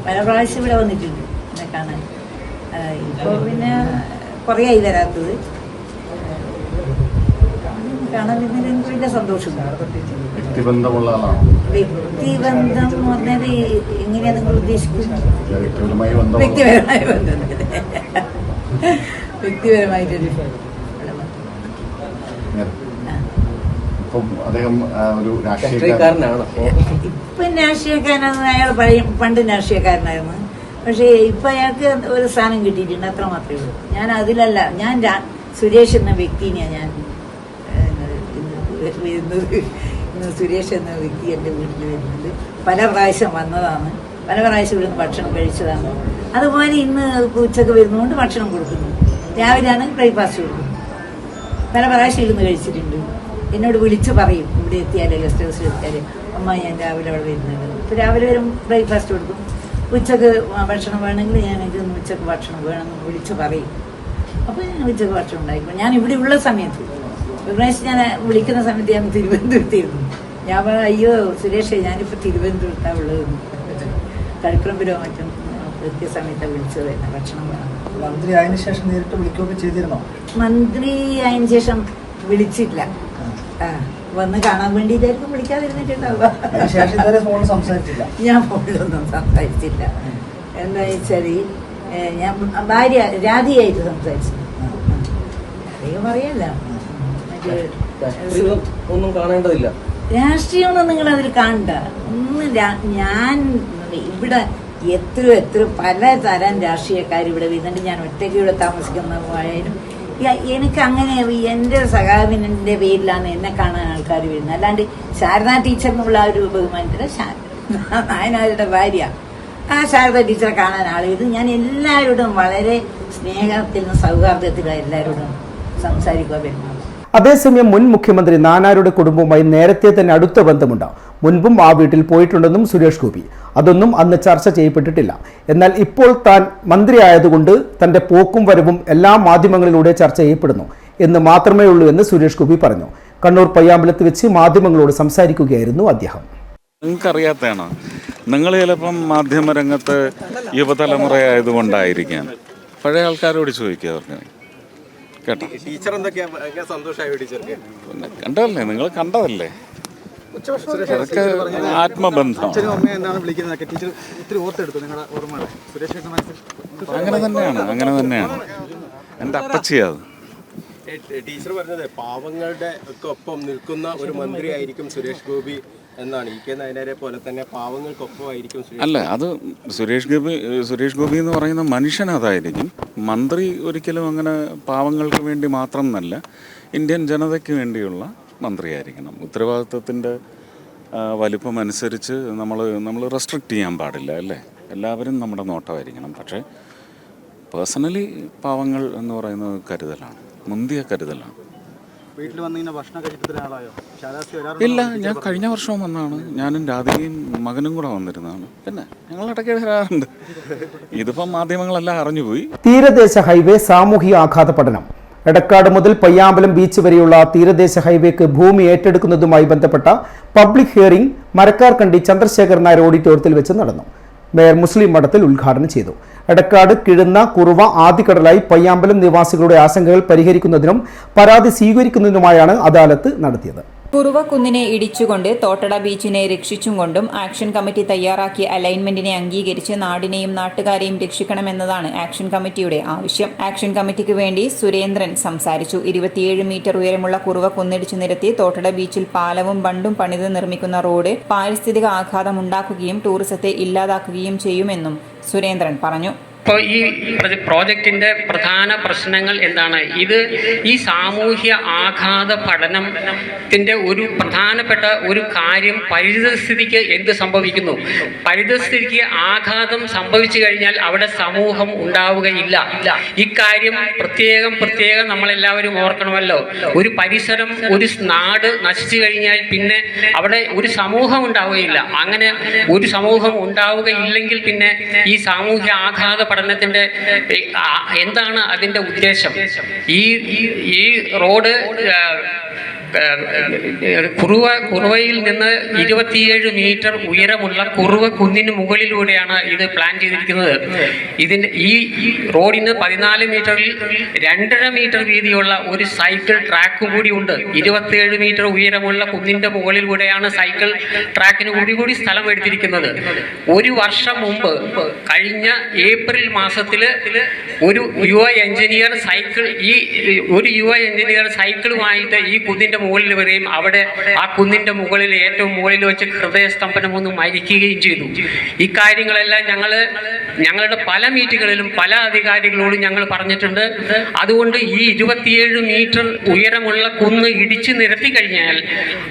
പല പ്രാവശ്യം ഇവിടെ വന്നിട്ടുണ്ട് എന്നെ കാണാൻ. ഇപ്പോൾ പിന്നെ കുറേ ആയി വരാത്തത്. കാണാൻ വരുന്നതിൽ എനിക്ക് വലിയ സന്തോഷമുണ്ട്. വ്യക്തിബന്ധമുള്ള ആളാണ്. വ്യക്തിബന്ധം എന്ന് പറഞ്ഞാൽ എങ്ങനെയാണ് നിങ്ങൾ ഉദ്ദേശിക്കുന്നത്? വ്യക്തിപരമായ ബന്ധം, വ്യക്തിപരമായിട്ടൊരു രാഷ്ട്രീയക്കാരനാണ്. ഇപ്പം രാഷ്ട്രീയക്കാരനാണ്. അയാൾ പണ്ട് രാഷ്ട്രീയക്കാരനായിരുന്നു. പക്ഷേ ഇപ്പം അയാൾക്ക് ഒരു സ്ഥാനം കിട്ടിയിട്ടുണ്ട്, അത്ര മാത്രമേ ഉള്ളൂ. ഞാൻ അതിലല്ല, ഞാൻ സുരേഷ് എന്ന വ്യക്തിനെയാണ് ഞാൻ വരുന്നത്. ഇന്ന് സുരേഷ് എന്ന വ്യക്തി എൻ്റെ വീട്ടിൽ വരുന്നത്. പല പ്രാവശ്യം വന്നതാണ്, പല പ്രാവശ്യം ഇവിടുന്ന് ഭക്ഷണം കഴിച്ചതാണ്. അതുപോലെ ഇന്ന് ഉച്ചക്ക് വരുന്നതുകൊണ്ട് ഭക്ഷണം കൊടുക്കുന്നു. രാവിലെയാണ് ബ്രേക്ക്ഫാസ്റ്റ് കൊടുക്കുന്നത്. പല പ്രാവശ്യം ഇരുന്ന് കഴിച്ചിട്ടുണ്ട്. എന്നോട് വിളിച്ച് പറയും, ഇവിടെ എത്തിയാലേ ഗസ്റ്റ് ഹൗസിൽ എത്തിയാലേ അമ്മ ഞാൻ രാവിലെ അവിടെ വരുന്നുണ്ട്. ഇപ്പോൾ രാവിലെ വരും ബ്രേക്ക്ഫാസ്റ്റ് കൊടുക്കും. ഉച്ചക്ക് ഭക്ഷണം വേണമെങ്കിൽ ഞാൻ ഇതൊന്ന് ഉച്ചക്ക് ഭക്ഷണം വേണമെന്ന് വിളിച്ച് പറയും. അപ്പോൾ ഞാൻ ഉച്ചക്ക് ഭക്ഷണം ഉണ്ടായിപ്പോൾ ഞാൻ ഇവിടെ ഉള്ള സമയത്ത് ഒരു പ്രാവശ്യം ഞാൻ വിളിക്കുന്ന സമയത്ത് ഞാൻ തിരുവനന്തപുരത്തിരുന്നു. ഞാൻ അയ്യോ സുരേഷ് ഞാനിപ്പോൾ തിരുവനന്തപുരത്താണ് ഉള്ളതെന്ന്. കളിപ്പുറമ്പിലോ മറ്റും കൃത്യസമയത്താണ് വിളിച്ചത് തന്നെ ഭക്ഷണം വേണം. മന്ത്രി ആയതിനു ശേഷം നേരിട്ട് വിളിക്കുകയൊക്കെ ചെയ്തിരുന്നോ? മന്ത്രി ആയതിനു ശേഷം വിളിച്ചില്ല. വന്ന് കാണാൻ വേണ്ടിയിട്ടായിരിക്കും വിളിക്കാതിരുന്നിട്ടുണ്ടാവുക. ഞാൻ ഫോണിലൊന്നും സംസാരിച്ചില്ല. എന്താ വെച്ചാൽ ഞാൻ ഭാര്യ രാധിയായിട്ട് സംസാരിച്ചു. അധികം പറയല്ല. ഒന്നും കാണേണ്ടതില്ല. രാഷ്ട്രീയമൊന്നും നിങ്ങൾ അതിൽ കാണണ്ട. ഞാൻ ഇവിടെ എത്ര പലതരം രാഷ്ട്രീയക്കാർ ഇവിടെ വരുന്നുണ്ട്. ഞാൻ ഒറ്റയ്ക്ക് ഇവിടെ താമസിക്കുന്നതായാലും എനിക്ക് അങ്ങനെ എൻ്റെ സഖാവിൻ്റെ പേരിലാണ് എന്നെ കാണാൻ ആൾക്കാർ വരുന്നത്. അല്ലാണ്ട് ശാരദാ ടീച്ചറിനുള്ള ഒരു ബഹുമാനത്തില് നായനാരുടെ ഭാര്യ ആ ശാരദാ ടീച്ചറെ കാണാൻ ആൾ വരും. ഞാൻ എല്ലാവരോടും വളരെ സ്നേഹത്തിലും സൗഹാർദ്ദത്തിലും എല്ലാവരോടും സംസാരിക്കുക വരുന്നത്. അതേസമയം മുൻ മുഖ്യമന്ത്രി നായനാരുടെ കുടുംബവുമായി നേരത്തെ തന്നെ അടുത്ത ബന്ധമുണ്ട്. മുൻപും ആ വീട്ടിൽ പോയിട്ടുണ്ടെന്നും സുരേഷ് ഗോപി. അതൊന്നും അന്ന് ചർച്ച ചെയ്യപ്പെട്ടിട്ടില്ല. എന്നാൽ ഇപ്പോൾ താൻ മന്ത്രിയായതുകൊണ്ട് തന്റെ പോക്കും വരവും എല്ലാ മാധ്യമങ്ങളിലൂടെ ചർച്ച ചെയ്യപ്പെടുന്നു എന്ന് മാത്രമേ ഉള്ളൂ എന്ന് സുരേഷ് ഗോപി പറഞ്ഞു. കണ്ണൂർ പയ്യാമ്പലത്ത് വെച്ച് മാധ്യമങ്ങളോട് സംസാരിക്കുകയായിരുന്നു അദ്ദേഹം. നിങ്ങൾക്കറിയാത്തതാണോ? നിങ്ങൾ ചിലപ്പം മാധ്യമരംഗത്ത് യുവതലമുറയായതുകൊണ്ടായിരിക്കാം. പഴയ ആൾക്കാരോട് ചോദിക്കുക അവർക്ക്. കേട്ടോ, ടീച്ചർ എന്തൊക്കെയാ സന്തോഷമായി ടീച്ചർക്ക്? കണ്ടതല്ലേ, നിങ്ങൾ കണ്ടതല്ലേ? അതൊക്കെ ആത്മബന്ധം. അങ്ങനെ തന്നെയാണ് എൻ്റെ അപ്പച്ചിയത്. ടീച്ചർ പറഞ്ഞത് പാവങ്ങളുടെ ഒക്കെ ഒപ്പം നിൽക്കുന്ന ഒരു മന്ത്രി ആയിരിക്കും സുരേഷ് ഗോപി എന്നാണ്. EK നായനാരെ പോലെ തന്നെ പാവങ്ങൾക്കൊപ്പമായിരിക്കും. അല്ല, അത് സുരേഷ് ഗോപി എന്ന് പറയുന്ന മനുഷ്യൻ അതായിരിക്കും. മന്ത്രി ഒരിക്കലും അങ്ങനെ പാവങ്ങൾക്ക് വേണ്ടി മാത്രം എന്നല്ല, ഇന്ത്യൻ ജനതയ്ക്ക് വേണ്ടിയുള്ള മന്ത്രിയായിരിക്കണം. ഉത്തരവാദിത്വത്തിൻ്റെ വലിപ്പം അനുസരിച്ച് നമ്മൾ റെസ്ട്രിക്റ്റ് ചെയ്യാൻ പാടില്ല, അല്ലേ? എല്ലാവരും നമ്മുടെ നോട്ടമായിരിക്കണം. പക്ഷേ പേഴ്സണലി പാവങ്ങൾ എന്ന് പറയുന്നത് കരുതലാണ്, മുന്തിയ കരുതലാണ്. വീട്ടിൽ വന്ന് ഭക്ഷണം കഴിച്ചിട്ടാളായോ? ഇല്ല, ഞാൻ കഴിഞ്ഞ വർഷവും വന്നാണ്. ഞാനും രാധികയും മകനും കൂടെ വന്നിരുന്നതാണ്. പിന്നെ ഞങ്ങൾ ഇടയ്ക്ക് വരാറുണ്ട്. ഇതിപ്പം മാധ്യമങ്ങളെല്ലാം അറിഞ്ഞുപോയി. തീരദേശ ഹൈവേ സാമൂഹിക ആഘാത പഠനം എടക്കാട് മുതൽ പയ്യാമ്പലം ബീച്ച് വരെയുള്ള തീരദേശ ഹൈവേക്ക് ഭൂമി ഏറ്റെടുക്കുന്നതുമായി ബന്ധപ്പെട്ട പബ്ലിക് ഹിയറിംഗ് മരക്കാർക്കണ്ടി ചന്ദ്രശേഖർ നായർ ഓഡിറ്റോറിയത്തിൽ വെച്ച് നടന്നു. മേയർ മുസ്ലിം മഠത്തിൽ ഉദ്ഘാടനം ചെയ്തു. എടക്കാട് കിഴുന്ന കുറുവ ആദിക്കടലായി പയ്യാമ്പലം നിവാസികളുടെ ആശങ്കകൾ പരിഹരിക്കുന്നതിനും പരാതി സ്വീകരിക്കുന്നതിനുമായാണ് അദാലത്ത് നടത്തിയത്. കുറുവ കുന്നിനെ ഇടിച്ചുകൊണ്ട് തോട്ടട ബീച്ചിനെ രക്ഷിച്ചും കൊണ്ടും ആക്ഷൻ കമ്മിറ്റി തയ്യാറാക്കിയ അലൈൻമെന്റിനെ അംഗീകരിച്ച് നാടിനെയും നാട്ടുകാരെയും രക്ഷിക്കണമെന്നതാണ് ആക്ഷൻ കമ്മിറ്റിയുടെ ആവശ്യം. ആക്ഷൻ കമ്മിറ്റിക്ക് വേണ്ടി സുരേന്ദ്രൻ സംസാരിച്ചു. 27 മീറ്റർ ഉയരമുള്ള കുറുവ കുന്നിടിച്ചു നിരത്തി തോട്ടട ബീച്ചിൽ പാലവും ബണ്ടും പണിത് നിർമ്മിക്കുന്ന റോഡ് പാരിസ്ഥിതിക ആഘാതം ഉണ്ടാക്കുകയും ടൂറിസത്തെ ഇല്ലാതാക്കുകയും ചെയ്യുമെന്നും സുരേന്ദ്രൻ പറഞ്ഞു. ഇപ്പോൾ ഈ പ്രോജക്റ്റിൻ്റെ പ്രധാന പ്രശ്നങ്ങൾ എന്താണ്? ഈ സാമൂഹ്യ ആഘാത പഠനത്തിൻ്റെ ഒരു പ്രധാനപ്പെട്ട ഒരു കാര്യം പരിസ്ഥിതിക്ക് എന്ത് സംഭവിക്കുന്നു. പരിസ്ഥിതിക്ക് ആഘാതം സംഭവിച്ചു കഴിഞ്ഞാൽ അവിടെ സമൂഹം ഉണ്ടാവുകയില്ല. ഇക്കാര്യം പ്രത്യേകം നമ്മളെല്ലാവരും ഓർക്കണമല്ലോ. ഒരു പരിസരം, ഒരു നാട് നശിച്ചു കഴിഞ്ഞാൽ പിന്നെ അവിടെ ഒരു സമൂഹം ഉണ്ടാവുകയില്ല. അങ്ങനെ ഒരു സമൂഹം ഉണ്ടാവുകയില്ലെങ്കിൽ പിന്നെ ഈ സാമൂഹ്യ ആഘാത പഠനത്തിന്റെ എന്താണ് അതിന്റെ ഉദ്ദേശം? ഈ റോഡ് കുറുവയിൽ നിന്ന് 27 മീറ്റർ ഉയരമുള്ള കുറുവ കുന്നിന് മുകളിലൂടെയാണ് ഇത് പ്ലാൻ ചെയ്തിരിക്കുന്നത്. ഈ റോഡിന് 14 മീറ്ററിൽ 2.5 മീറ്റർ വീതിയുള്ള ഒരു സൈക്കിൾ ട്രാക്ക് കൂടി ഉണ്ട്. 27 മീറ്റർ ഉയരമുള്ള കുന്നിന്റെ മുകളിലൂടെയാണ് സൈക്കിൾ ട്രാക്കിന് കൂടി സ്ഥലം എടുത്തിരിക്കുന്നത്. ഒരു വർഷം മുമ്പ് കഴിഞ്ഞ ഏപ്രിൽ മാസത്തിൽ ഒരു യുവ എഞ്ചിനീയർ സൈക്കിളുമായിട്ട് ഈ കുന്നിന്റെ മുകളിൽ വരികയും അവിടെ ആ കുന്നിന്റെ മുകളിൽ ഏറ്റവും മുകളിൽ വെച്ച് ഹൃദയസ്തംഭനം ഒന്ന് മരിക്കുകയും ചെയ്തു. ഇക്കാര്യങ്ങളെല്ലാം ഞങ്ങളുടെ പല മീറ്റിങ്ങുകളിലും പല അധികാരികളോടും ഞങ്ങൾ പറഞ്ഞിട്ടുണ്ട്. അതുകൊണ്ട് ഈ 27 മീറ്റർ ഉയരമുള്ള കുന്ന് ഇടിച്ചു നിരത്തി കഴിഞ്ഞാൽ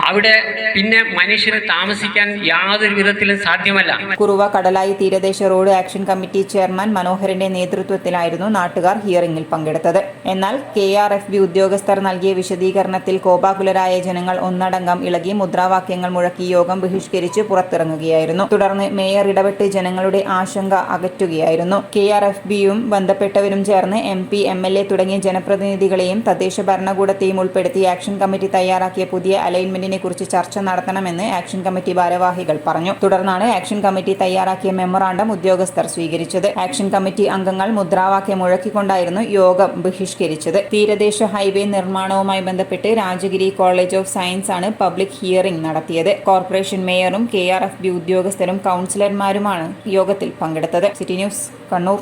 അവിടെ പിന്നെ മനുഷ്യന് താമസിക്കാൻ യാതൊരു വിധത്തിലും സാധ്യമല്ല. കുറുവ കടലായി തീരദേശ റോഡ് ആക്ഷൻ കമ്മിറ്റി ചെയർമാൻ മനോഹരന്റെ നേതൃത്വത്തിലായിരുന്നു നാട്ടുകാർ ഹിയറിംഗിൽ പങ്കെടുത്തത്. എന്നാൽ KRFB ഉദ്യോഗസ്ഥർ നൽകിയ വിശദീകരണത്തിൽ കോപാകുലരായ ജനങ്ങൾ ഒന്നടങ്കം ഇളകി മുദ്രാവാക്യങ്ങൾ മുഴക്കി യോഗം ബഹിഷ്കരിച്ച് പുറത്തിറങ്ങുകയായിരുന്നു. തുടർന്ന് മേയർ ഇടപെട്ട് ജനങ്ങളുടെ ആശങ്ക അകറ്റുകയായിരുന്നു. KRFBയും ബന്ധപ്പെട്ടവരും ചേർന്ന് MP, MLA തുടങ്ങിയ ജനപ്രതിനിധികളെയും തദ്ദേശ ഭരണകൂടത്തെയും ഉൾപ്പെടുത്തി ആക്ഷൻ കമ്മിറ്റി തയ്യാറാക്കിയ പുതിയ അലൈൻമെന്റിനെ കുറിച്ച് ചർച്ച നടത്തണമെന്ന് ആക്ഷൻ കമ്മിറ്റി ഭാരവാഹികൾ പറഞ്ഞു. തുടർന്നാണ് ആക്ഷൻ കമ്മിറ്റി തയ്യാറാക്കിയ മെമ്മറാണ്ടം ഉദ്യോഗസ്ഥർ സ്വീകരിച്ചത്. ആക്ഷൻ കമ്മിറ്റി അംഗങ്ങൾ മുദ്രാവാക്യം മുഴക്കിക്കൊണ്ടായിരുന്നു യോഗം ബഹിഷ്കരിച്ചത്. തീരദേശ ഹൈവേ നിർമ്മാണവുമായി ബന്ധപ്പെട്ട് രാജഗിരി കോളേജ് ഓഫ് സയൻസ് ആണ് പബ്ലിക് ഹിയറിംഗ് നടത്തിയത്. കോർപ്പറേഷൻ മേയറും KRFB ഉദ്യോഗസ്ഥരും കൗൺസിലർമാരുമാണ് യോഗത്തിൽ പങ്കെടുത്തത്. City news, Kannur.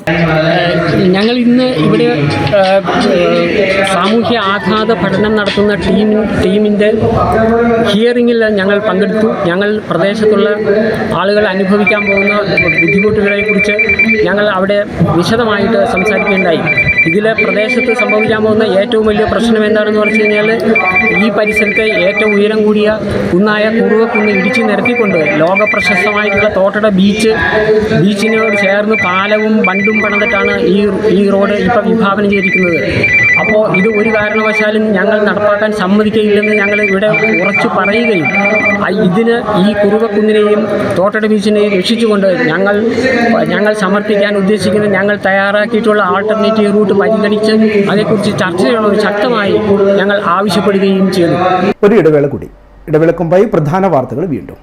ഞങ്ങൾ ഇന്ന് ഇവിടെ സാമൂഹ്യ ആഘാത പഠനം നടത്തുന്ന ടീമിൻ്റെ ഹിയറിംഗിൽ ഞങ്ങൾ പങ്കെടുത്തു. ഞങ്ങൾ പ്രദേശത്തുള്ള ആളുകൾ അനുഭവിക്കാൻ പോകുന്ന ബുദ്ധിമുട്ടുകളെക്കുറിച്ച് ഞങ്ങൾ അവിടെ വിശദമായിട്ട് സംസാരിക്കുകയുണ്ടായി. ഇതിലെ പ്രദേശത്ത് സംഭവിക്കാൻ പോകുന്ന ഏറ്റവും വലിയ പ്രശ്നം എന്താണെന്ന് പറഞ്ഞു കഴിഞ്ഞാൽ ഈ പരിസരത്തെ ഏറ്റവും ഉയരം കൂടിയ കുന്നായ കുറുവ കുന്ന് ഇടിച്ചു നിരത്തിക്കൊണ്ട് ലോക പ്രശസ്തമായിട്ടുള്ള തോട്ടട ബീച്ചിനോട് ചേർന്ന് പാലവും ബണ്ടും പണിതിട്ടാണ് ഈ റോഡ് ഇപ്പം വിഭാവനം ചെയ്തിരിക്കുന്നത്. അപ്പോൾ ഇത് ഒരു കാരണവശാലും ഞങ്ങൾ നടപ്പാക്കാൻ സമ്മതിക്കുകയില്ലെന്ന് ഞങ്ങൾ ഇവിടെ ഉറച്ചു പറയുകയും ഇതിന് ഈ കുറുവക്കുന്നിനെയും തോട്ടട ബീച്ചിനെയും രക്ഷിച്ചുകൊണ്ട് ഞങ്ങൾ സമർപ്പിക്കാൻ ഉദ്ദേശിക്കുന്ന ഞങ്ങൾ തയ്യാറാക്കിയിട്ടുള്ള ആൾട്ടർനേറ്റീവ് റൂട്ട് പരിഗണിച്ച് അതേക്കുറിച്ച് ചർച്ച ചെയ്യണമെന്ന് ശക്തമായി ഞങ്ങൾ ആവശ്യപ്പെടുകയും ചെയ്തു. ഒരു ഇടവേള കൂടി. ഇടവേളക്കുമ്പായി പ്രധാന വാർത്തകൾ വീണ്ടും.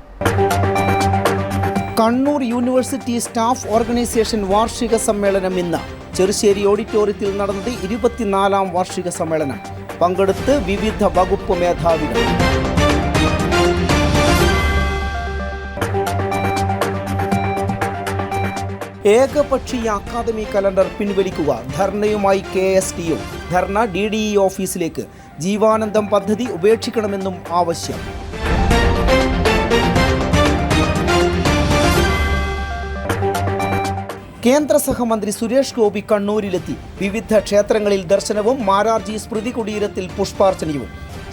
കണ്ണൂർ യൂണിവേഴ്സിറ്റി സ്റ്റാഫ് ഓർഗനൈസേഷൻ വാർഷിക സമ്മേളനം ഇന്ന് ചെറുശ്ശേരി ഓഡിറ്റോറിയത്തിൽ നടന്നത്. 24ാം വാർഷിക സമ്മേളനം പങ്കെടുത്ത് വിവിധ വകുപ്പ് മേധാവികൾ. ഏകപക്ഷീയ അക്കാദമി കലണ്ടർ പിൻവലിക്കുക. ധർണയുമായി KSTU. ധർണ DDE ഓഫീസിലേക്ക്. ജീവാനന്ദം പദ്ധതി ഉപേക്ഷിക്കണമെന്നും ആവശ്യം. കേന്ദ്ര സഹമന്ത്രി സുരേഷ് ഗോപി കണ്ണൂരിലെത്തി. വിവിധ ക്ഷേത്രങ്ങളിൽ ദർശനവും മാരാർജി സ്മൃതി കുടീരത്തിൽ പുഷ്പാർച്ചനയും.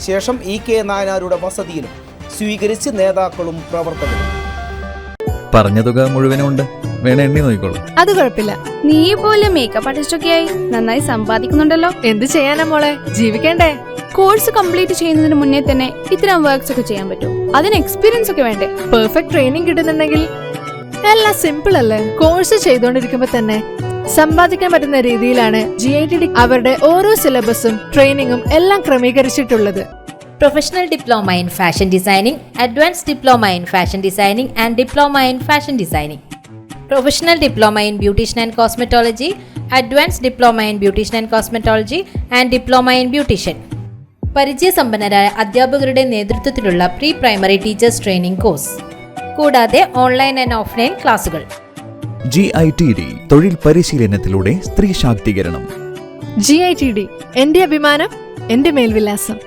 ശേഷം EK നായനാരുടെ വസതിയിലും സ്വീകരിച്ച് നേതാക്കളും പ്രവർത്തകരും. പറഞ്ഞ തുക മുഴുവനുണ്ട്, വേണേ എണ്ണി നോക്കിക്കോളൂ. അത് കുഴപ്പമില്ല. നീ പോലെ മേക്കപ്പ് ആർട്ടിസ്റ്റൊക്കെയായി നന്നായി സമ്പാദിക്കുന്നുണ്ടല്ലോ. എന്ത് ചെയ്യാനാ മോളെ, ജീവിക്കണ്ടേ? കോഴ്സ് കംപ്ലീറ്റ് ചെയ്യുന്നതിന് മുന്നേ തന്നെ ഇത്തരം വർക്ക്സ് ഒക്കെ ചെയ്യാൻ പറ്റും. അതിന് എക്സ്പീരിയൻസ് ഒക്കെ വേണ്ടേ? പെർഫെക്റ്റ് ട്രെയിനിങ് കിട്ടുന്നുണ്ടെങ്കിൽ എല്ലാം സിമ്പിൾ അല്ലേ? കോഴ്സ് ചെയ്തുകൊണ്ടിരിക്കുമ്പോ തന്നെ സമ്പാദിക്കാൻ പറ്റുന്ന രീതിയിലാണ് GITD അവരുടെ ഓരോ സിലബസും ട്രെയിനിങ്ങും എല്ലാം ക്രമീകരിച്ചിട്ടുള്ളത്. Professional Diploma in Fashion Designing, Advanced Diploma in Fashion Designing and Diploma in Fashion Designing. Professional Diploma in Beautician and Cosmetology, Advanced Diploma in Beautician and Cosmetology and Diploma in Beautician. പരിചയസമ്പന്നരായ അധ്യാപകരുടെ നേതൃത്വത്തിലുള്ള pre primary teachers training course, കൂടാതെ online and offline ക്ലാസുകൾ. GITD തൊഴിൽ പരിശീലനത്തിലൂടെ സ്ത്രീ ശാക്തീകരണം. GITD എന്റെ അഭിമാനം, എന്റെ മേൽവിലാസം.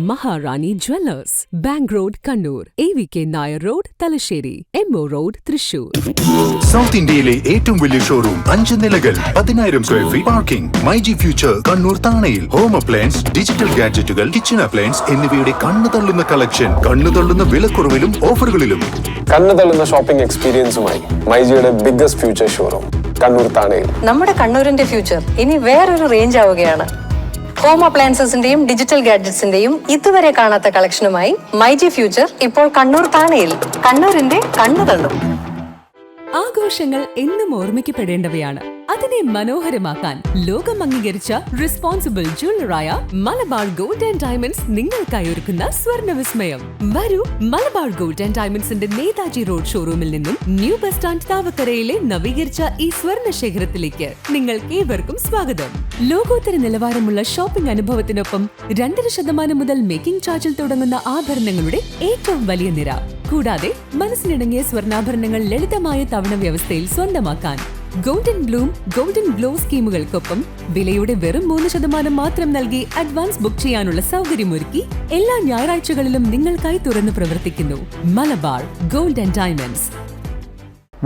Maharani jewellers, bank road Kannur, AVK Nair road Thalassery, MO road Thrissur. South ഇന്ത്യയിലെ ഏറ്റവും വലിയ ഷോറൂം, 5 നിലകൾ, 10,000 square feet parking. MyG future Kannur താണയിൽ. ഹോം അപ്ലയൻസ്, ഡിജിറ്റൽ ഗാഡ്ജറ്റുകൾ, കിച്ചൺ അപ്ലയൻസ് എന്നിവയുടെ കണ്ണു തള്ളുന്ന കളക്ഷൻ, കണ്ണു തള്ളുന്ന വിലക്കുറവിലും ഓഫറുകളിലും. കണ്ണു തള്ളുന്ന ഷോപ്പിംഗ് എക്സ്പീരിയൻസുമായി മൈജിയുടെ ബിഗ്ഗസ്റ്റ് ഫ്യൂച്ചർ ഷോറൂം കണ്ണൂർ താണയിൽ. നമ്മുടെ കണ്ണൂരിന്റെ ഫ്യൂച്ചർ ഇനി വേറൊരു റേഞ്ച് ആവുകയാണ്. ഹോം അപ്ലയൻസസിന്റെയും ഡിജിറ്റൽ ഗാഡ്ജറ്റ്സിന്റെയും ഇതുവരെ കാണാത്ത കളക്ഷനുമായി മൈജി ഫ്യൂച്ചർ ഇപ്പോൾ കണ്ണൂർ താണയിൽ. കണ്ണൂരിന്റെ കണ്ണു തള്ളും. ആഘോഷങ്ങൾ എന്നും ഓർമ്മിക്കപ്പെടേണ്ടവയാണ്. അതിനെ മനോഹരമാക്കാൻ ലോകം അംഗീകരിച്ച റെസ്പോൺസിബിൾ ജ്വല്ലറായ മലബാർ ഗോൾഡ് ആൻഡ് ഡയമണ്ട്സ് നിങ്ങൾക്കായി ഒരുക്കുന്ന സ്വർണ്ണ വിസ്മയം. വരൂ, മലബാർ ഗോൾഡ് ആൻഡ് ഡയമണ്ട്സിന്റെ നേതാജി റോഡ് ഷോറൂമിൽ നിന്നും ന്യൂ ബസ് സ്റ്റാൻഡ് താവക്കരയിലെ നവീകരിച്ച ഈ സ്വർണ്ണ ശേഖരത്തിലേക്ക് നിങ്ങൾക്ക് ഏവർക്കും സ്വാഗതം. ലോകോത്തര നിലവാരമുള്ള ഷോപ്പിംഗ് അനുഭവത്തിനൊപ്പം 2% മുതൽ മേക്കിംഗ് ചാർജിൽ തുടങ്ങുന്ന ആഭരണങ്ങളുടെ ഏറ്റവും വലിയ നിര, കൂടാതെ മനസ്സിനിണങ്ങിയ സ്വർണ്ണാഭരണങ്ങൾ ലളിതമായ തവണ വ്യവസ്ഥയിൽ സ്വന്തമാക്കാൻ ഗോൾഡൻ ബ്ലൂം, ഗോൾഡൻ ഗ്ലോ സ്കീമുകൾക്കൊപ്പം വിലയുടെ വെറും 3% മാത്രം നൽകി അഡ്വാൻസ് ബുക്ക് ചെയ്യാനുള്ള സൗകര്യമൊരുക്കി എല്ലാ ഞായറാഴ്ചകളിലും നിങ്ങൾക്കായി തുറന്നു പ്രവർത്തിക്കുന്നു മലബാർ ഗോൾഡ് ആൻഡ് ഡയമണ്ട്സ്.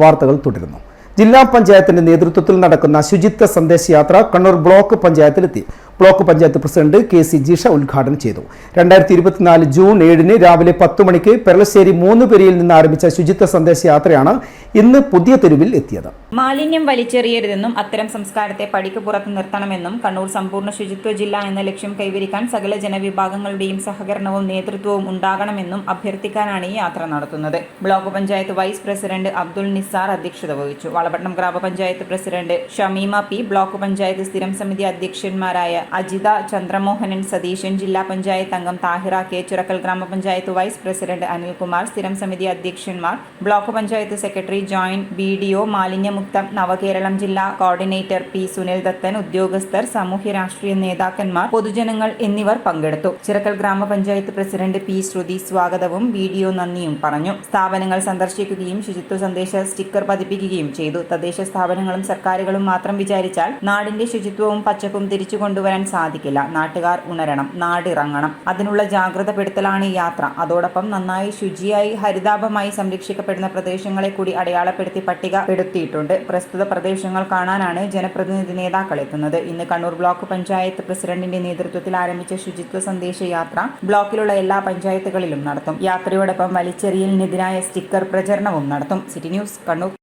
വാർത്തകൾ തുടരുന്നു. ജില്ലാ പഞ്ചായത്തിന്റെ നേതൃത്വത്തിൽ നടക്കുന്ന ശുചിത്വ സന്ദേശയാത്ര കണ്ണൂർ ബ്ലോക്ക് പഞ്ചായത്തിലെത്തി. Block panchayat president KC Jisha ഉദ്ഘാടനം ചെയ്തു. 2024 ജൂൺ 7 രാവിലെ 10 മണിക്ക് പെരളശ്ശേരി 3 പെരിയിൽ നിന്ന് ആരംഭിച്ച ശുചിത്വ സന്ദേശയാത്രയാണ് ഇന്ന് പുതിയ തെരുവിൽ എത്തിയത്. മാലിന്യം വലിച്ചെറിയരുതെന്നും അത്തരം സംസ്കാരത്തെ പടിക്ക് പുറത്ത് നിർത്തണമെന്നും കണ്ണൂർ സമ്പൂർണ്ണ ശുചിത്വ ജില്ല എന്ന ലക്ഷ്യം കൈവരിക്കാൻ സകല ജനവിഭാഗങ്ങളുടെയും സഹകരണവും നേതൃത്വവും ഉണ്ടാകണമെന്നും അഭ്യർത്ഥിക്കാനാണ് ഈ യാത്ര നടത്തുന്നത്. Block panchayat vice president Abdul Nisar അധ്യക്ഷത വഹിച്ചു. വളപട്ടണം ഗ്രാമപഞ്ചായത്ത് president Shameema P, block panchayat സ്ഥിരം സമിതി അധ്യക്ഷന്മാരായ അജിത, ചന്ദ്രമോഹനൻ, സതീശൻ, ജില്ലാ പഞ്ചായത്ത് അംഗം താഹിറ K, ചിറക്കൽ ഗ്രാമപഞ്ചായത്ത് വൈസ് പ്രസിഡന്റ് അനിൽകുമാർ, സ്ഥിരം സമിതി അധ്യക്ഷന്മാർ, block panchayat secretary joint BDO, മാലിന്യമുക്ത നവകേരളം ജില്ലാ കോർഡിനേറ്റർ P സുനിൽ ദത്തൻ, ഉദ്യോഗസ്ഥർ, സാമൂഹ്യ രാഷ്ട്രീയ നേതാക്കന്മാർ, പൊതുജനങ്ങൾ എന്നിവർ പങ്കെടുത്തു. ചിറക്കൽ ഗ്രാമപഞ്ചായത്ത് പ്രസിഡന്റ് P ശ്രുതി സ്വാഗതവും BDO നന്ദിയും പറഞ്ഞു. സ്ഥാപനങ്ങൾ സന്ദർശിക്കുകയും ശുചിത്വ സന്ദേശ സ്റ്റിക്കർ പതിപ്പിക്കുകയും ചെയ്തു. തദ്ദേശ സ്ഥാപനങ്ങളും സർക്കാരുകളും മാത്രം വിചാരിച്ചാൽ നാടിന്റെ ശുചിത്വവും പച്ചപ്പും തിരിച്ചു കൊണ്ടുവരാൻ സാധിക്കില്ല. നാട്ടുകാർ ഉണരണം, നാടിറങ്ങണം. അതിനുള്ള ജാഗ്രതപ്പെടുത്തലാണ് ഈ യാത്ര. അതോടൊപ്പം നന്നായി ശുചിയായി ഹരിതാഭമായി സംരക്ഷിക്കപ്പെടുന്ന പ്രദേശങ്ങളെ കൂടി അടയാളപ്പെടുത്തി പട്ടികപ്പെടുത്തിയിട്ടുണ്ട്. പ്രസ്തുത പ്രദേശങ്ങൾ കാണാനാണ് ജനപ്രതിനിധി നേതാക്കൾ എത്തുന്നത്. ഇന്ന് കണ്ണൂർ ബ്ലോക്ക് പഞ്ചായത്ത് പ്രസിഡന്റിന്റെ നേതൃത്വത്തിൽ ആരംഭിച്ച ശുചിത്വ സന്ദേശ യാത്ര ബ്ലോക്കിലുള്ള എല്ലാ പഞ്ചായത്തുകളിലും നടത്തും. യാത്രയോടൊപ്പം വലിച്ചെറിയലിനെതിരായ സ്റ്റിക്കർ പ്രചരണവും നടത്തും. City news, Kannur.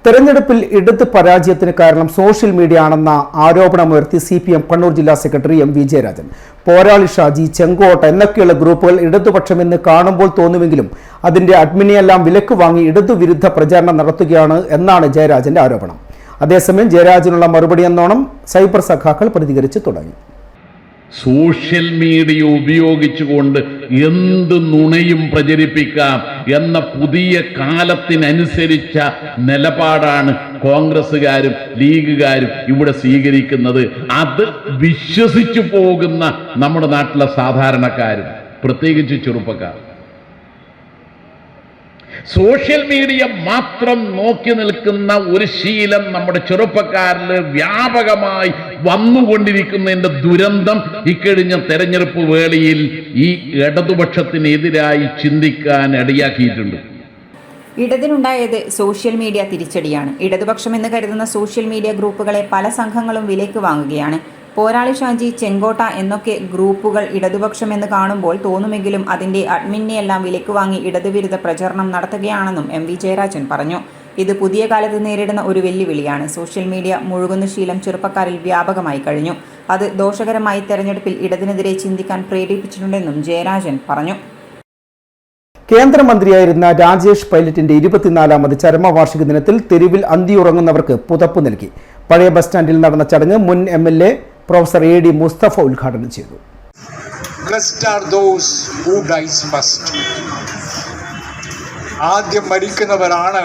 തെരഞ്ഞെടുപ്പിൽ ഇടത് പരാജയത്തിന് കാരണം സോഷ്യൽ മീഡിയ ആണെന്ന ആരോപണമുയർത്തി CPM കണ്ണൂർ ജില്ലാ സെക്രട്ടറി MV ജയരാജൻ. പോരാളി ഷാജി, ചെങ്കോട്ട എന്നൊക്കെയുള്ള ഗ്രൂപ്പുകൾ ഇടതുപക്ഷമെന്ന് കാണുമ്പോൾ തോന്നുമെങ്കിലും അതിന്റെ അഡ്മിനെയെല്ലാം വിലക്ക് വാങ്ങി ഇടതുവിരുദ്ധ പ്രചാരണം നടത്തുകയാണ് എന്നാണ് ജയരാജന്റെ ആരോപണം. അതേസമയം ജയരാജനുള്ള മറുപടി എന്നോണം സൈബർ സഖാക്കൾ പ്രതികരിച്ചു തുടങ്ങി. സോഷ്യൽ മീഡിയ ഉപയോഗിച്ചുകൊണ്ട് എന്ത് നുണയും പ്രചരിപ്പിക്കാം എന്ന പുതിയ കാലത്തിനനുസരിച്ച നിലപാടാണ് കോൺഗ്രസ്സുകാരും ലീഗുകാരും ഇവിടെ സ്വീകരിക്കുന്നത്. അത് വിശ്വസിച്ചു പോകുന്ന നമ്മുടെ നാട്ടിലെ സാധാരണക്കാരും, പ്രത്യേകിച്ച് ചെറുപ്പക്കാർ, സോഷ്യൽ മീഡിയ മാത്രം നോക്കി നിൽക്കുന്ന ഒരു ശീലം നമ്മുടെ ചെറുപ്പക്കാരിൽ വ്യാപകമായി വന്നുകൊണ്ടിരിക്കുന്നതിന്റെ ദുരന്തം ഇക്കഴിഞ്ഞ തെരഞ്ഞെടുപ്പ് വേളയിൽ ഈ ഇടതുപക്ഷത്തിനെതിരായി ചിന്തിക്കാൻ ഇടയാക്കിയിട്ടുണ്ട്. ഇടതിനുണ്ടായത് സോഷ്യൽ മീഡിയ തിരിച്ചടിയാണ്. ഇടതുപക്ഷമെന്ന് കരുതുന്ന സോഷ്യൽ മീഡിയ ഗ്രൂപ്പുകളെ പല സംഘങ്ങളും വിലയ്ക്ക് വാങ്ങുകയാണ്. പോരാളി ഷാജി, ചെങ്കോട്ട എന്നൊക്കെ ഗ്രൂപ്പുകൾ ഇടതുപക്ഷമെന്ന് കാണുമ്പോൾ തോന്നുമെങ്കിലും അതിന്റെ അഡ്മിനെയെല്ലാം വിലയ്ക്ക് വാങ്ങി ഇടതുവിരുദ്ധ പ്രചരണം നടത്തുകയാണെന്നും MV ജയരാജൻ പറഞ്ഞു. ഇത് പുതിയ കാലത്ത് നേരിടുന്ന ഒരു വെല്ലുവിളിയാണ്. സോഷ്യൽ മീഡിയ മുഴുകുന്ന ശീലം ചെറുപ്പക്കാരിൽ വ്യാപകമായി കഴിഞ്ഞു. അത് ദോഷകരമായി തെരഞ്ഞെടുപ്പിൽ ഇടതിനെതിരെ ചിന്തിക്കാൻ പ്രേരിപ്പിച്ചിട്ടുണ്ടെന്നും ജയരാജൻ പറഞ്ഞു. കേന്ദ്രമന്ത്രിയായിരുന്ന രാജേഷ് പൈലറ്റിന്റെ 24ാമത് ചരമവാർഷിക ദിനത്തിൽ തെരുവിൽ അന്തിയുറങ്ങുന്നവർക്ക് പുതപ്പ് നൽകി. പഴയ ബസ് സ്റ്റാൻഡിൽ നടന്ന ചടങ്ങ് മുൻ MLA പ്രൊഫസർ AD മുസ്തഫ ഉദ്ഘാടനം ചെയ്തു. Blessed are those who dies first. ആദ്യം മരിക്കുന്നവരാണ്,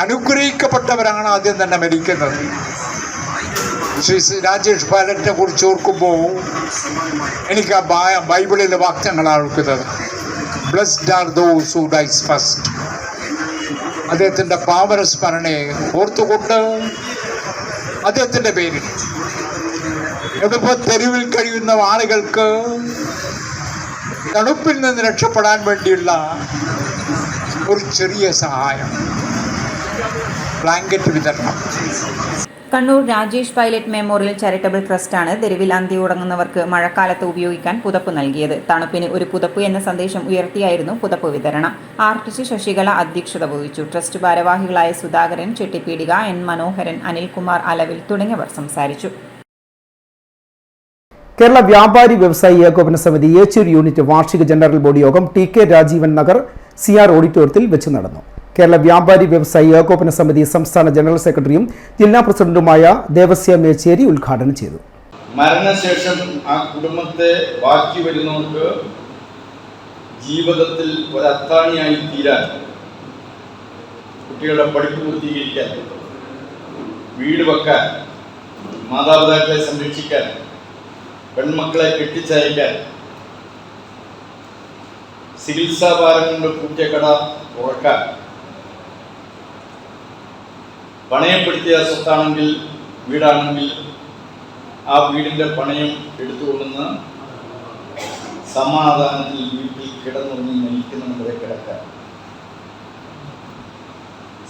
അനുഗ്രഹിക്കപ്പെട്ടവരാണ് ആദ്യം തന്നെ മരിക്കുന്നത്. ശ്രീ രാജേഷ് പൈലറ്റിനെ കുറിച്ച് ഓർക്കുമ്പോൾ എനിക്ക് ബൈബിളിലെ വാക്യങ്ങളാണ് ഓർക്കുന്നത്. Blessed are those who dies first. അദ്ദേഹത്തിൻ്റെ പാവനസ്മരണയെ ഓർത്തുകൊണ്ട് അദ്ദേഹത്തിൻ്റെ പേരിൽ എളുപ്പം തെരുവിൽ കഴിയുന്ന ആളുകൾക്ക് തണുപ്പിൽ നിന്ന് രക്ഷപ്പെടാൻ വേണ്ടിയുള്ള ഒരു ചെറിയ സഹായം, ബ്ലാങ്കറ്റ് വിതരണം. Kannur Rajesh pilot memorial charitable ട്രസ്റ്റാണ് തെരുവിൽ അന്തിയുറങ്ങുന്നവർക്ക് മഴക്കാലത്ത് ഉപയോഗിക്കാൻ പുതപ്പ് നൽകിയത്. തണുപ്പിന് ഒരു പുതപ്പ് എന്ന സന്ദേശം ഉയർത്തിയായിരുന്നു പുതപ്പ് വിതരണം. ആർട്ടിസ്റ്റ് ശശികല അധ്യക്ഷത വഹിച്ചു. ട്രസ്റ്റ് ഭാരവാഹികളായ സുധാകരൻ, ചെട്ടിപ്പീടിക, N മനോഹരൻ, അനിൽകുമാർ അലവിൽ തുടങ്ങിയവർ സംസാരിച്ചു. കേരള വ്യാപാരി വ്യവസായി ഏകോപന സമിതി ഏച്ചൂർ യൂണിറ്റ് വാർഷിക ജനറൽ ബോഡി യോഗം TK രാജീവൻ നഗർ CR ഓഡിറ്റോറിയത്തിൽ വെച്ച് നടന്നു. കേരള വ്യാപാരി വ്യവസായി ഏകോപന സമിതി സംസ്ഥാന ജനറൽ സെക്രട്ടറിയും ജില്ലാ പ്രസിഡന്റുമായ ദേവസ്യ മേച്ചേരി ഉദ്ഘാടനം ചെയ്തു. മരണശേഷം ആ കുടുംബത്തെ ബാക്കി വരുന്നവർക്ക് ജീവിതത്തിൽ ഒരു അത്താണിയായി തീരാൻ, കുട്ടികളുടെ പഠിപ്പ് പൂർത്തീകരിക്കാൻ, വീട് വെക്കാൻ, മാതാപിതാക്കളെ സംരക്ഷിക്കാൻ, പെൺമക്കളെ കെട്ടിച്ചയക്കാൻ, ചികിത്സാ ഭാരം കൊണ്ട് കൂട്ടിയ കട തുറക്കാൻ, പണയപ്പെടുത്തിയ സ്വത്താണെങ്കിൽ വീടാണെങ്കിൽ ആ വീടിൻ്റെ പണയം എടുത്തുകൊണ്ടുവന്ന് സമാധാനത്തിൽ വീട്ടിൽ കിടന്നുറങ്ങി മരിക്കുന്നവൻ വരെ കിടക്കാൻ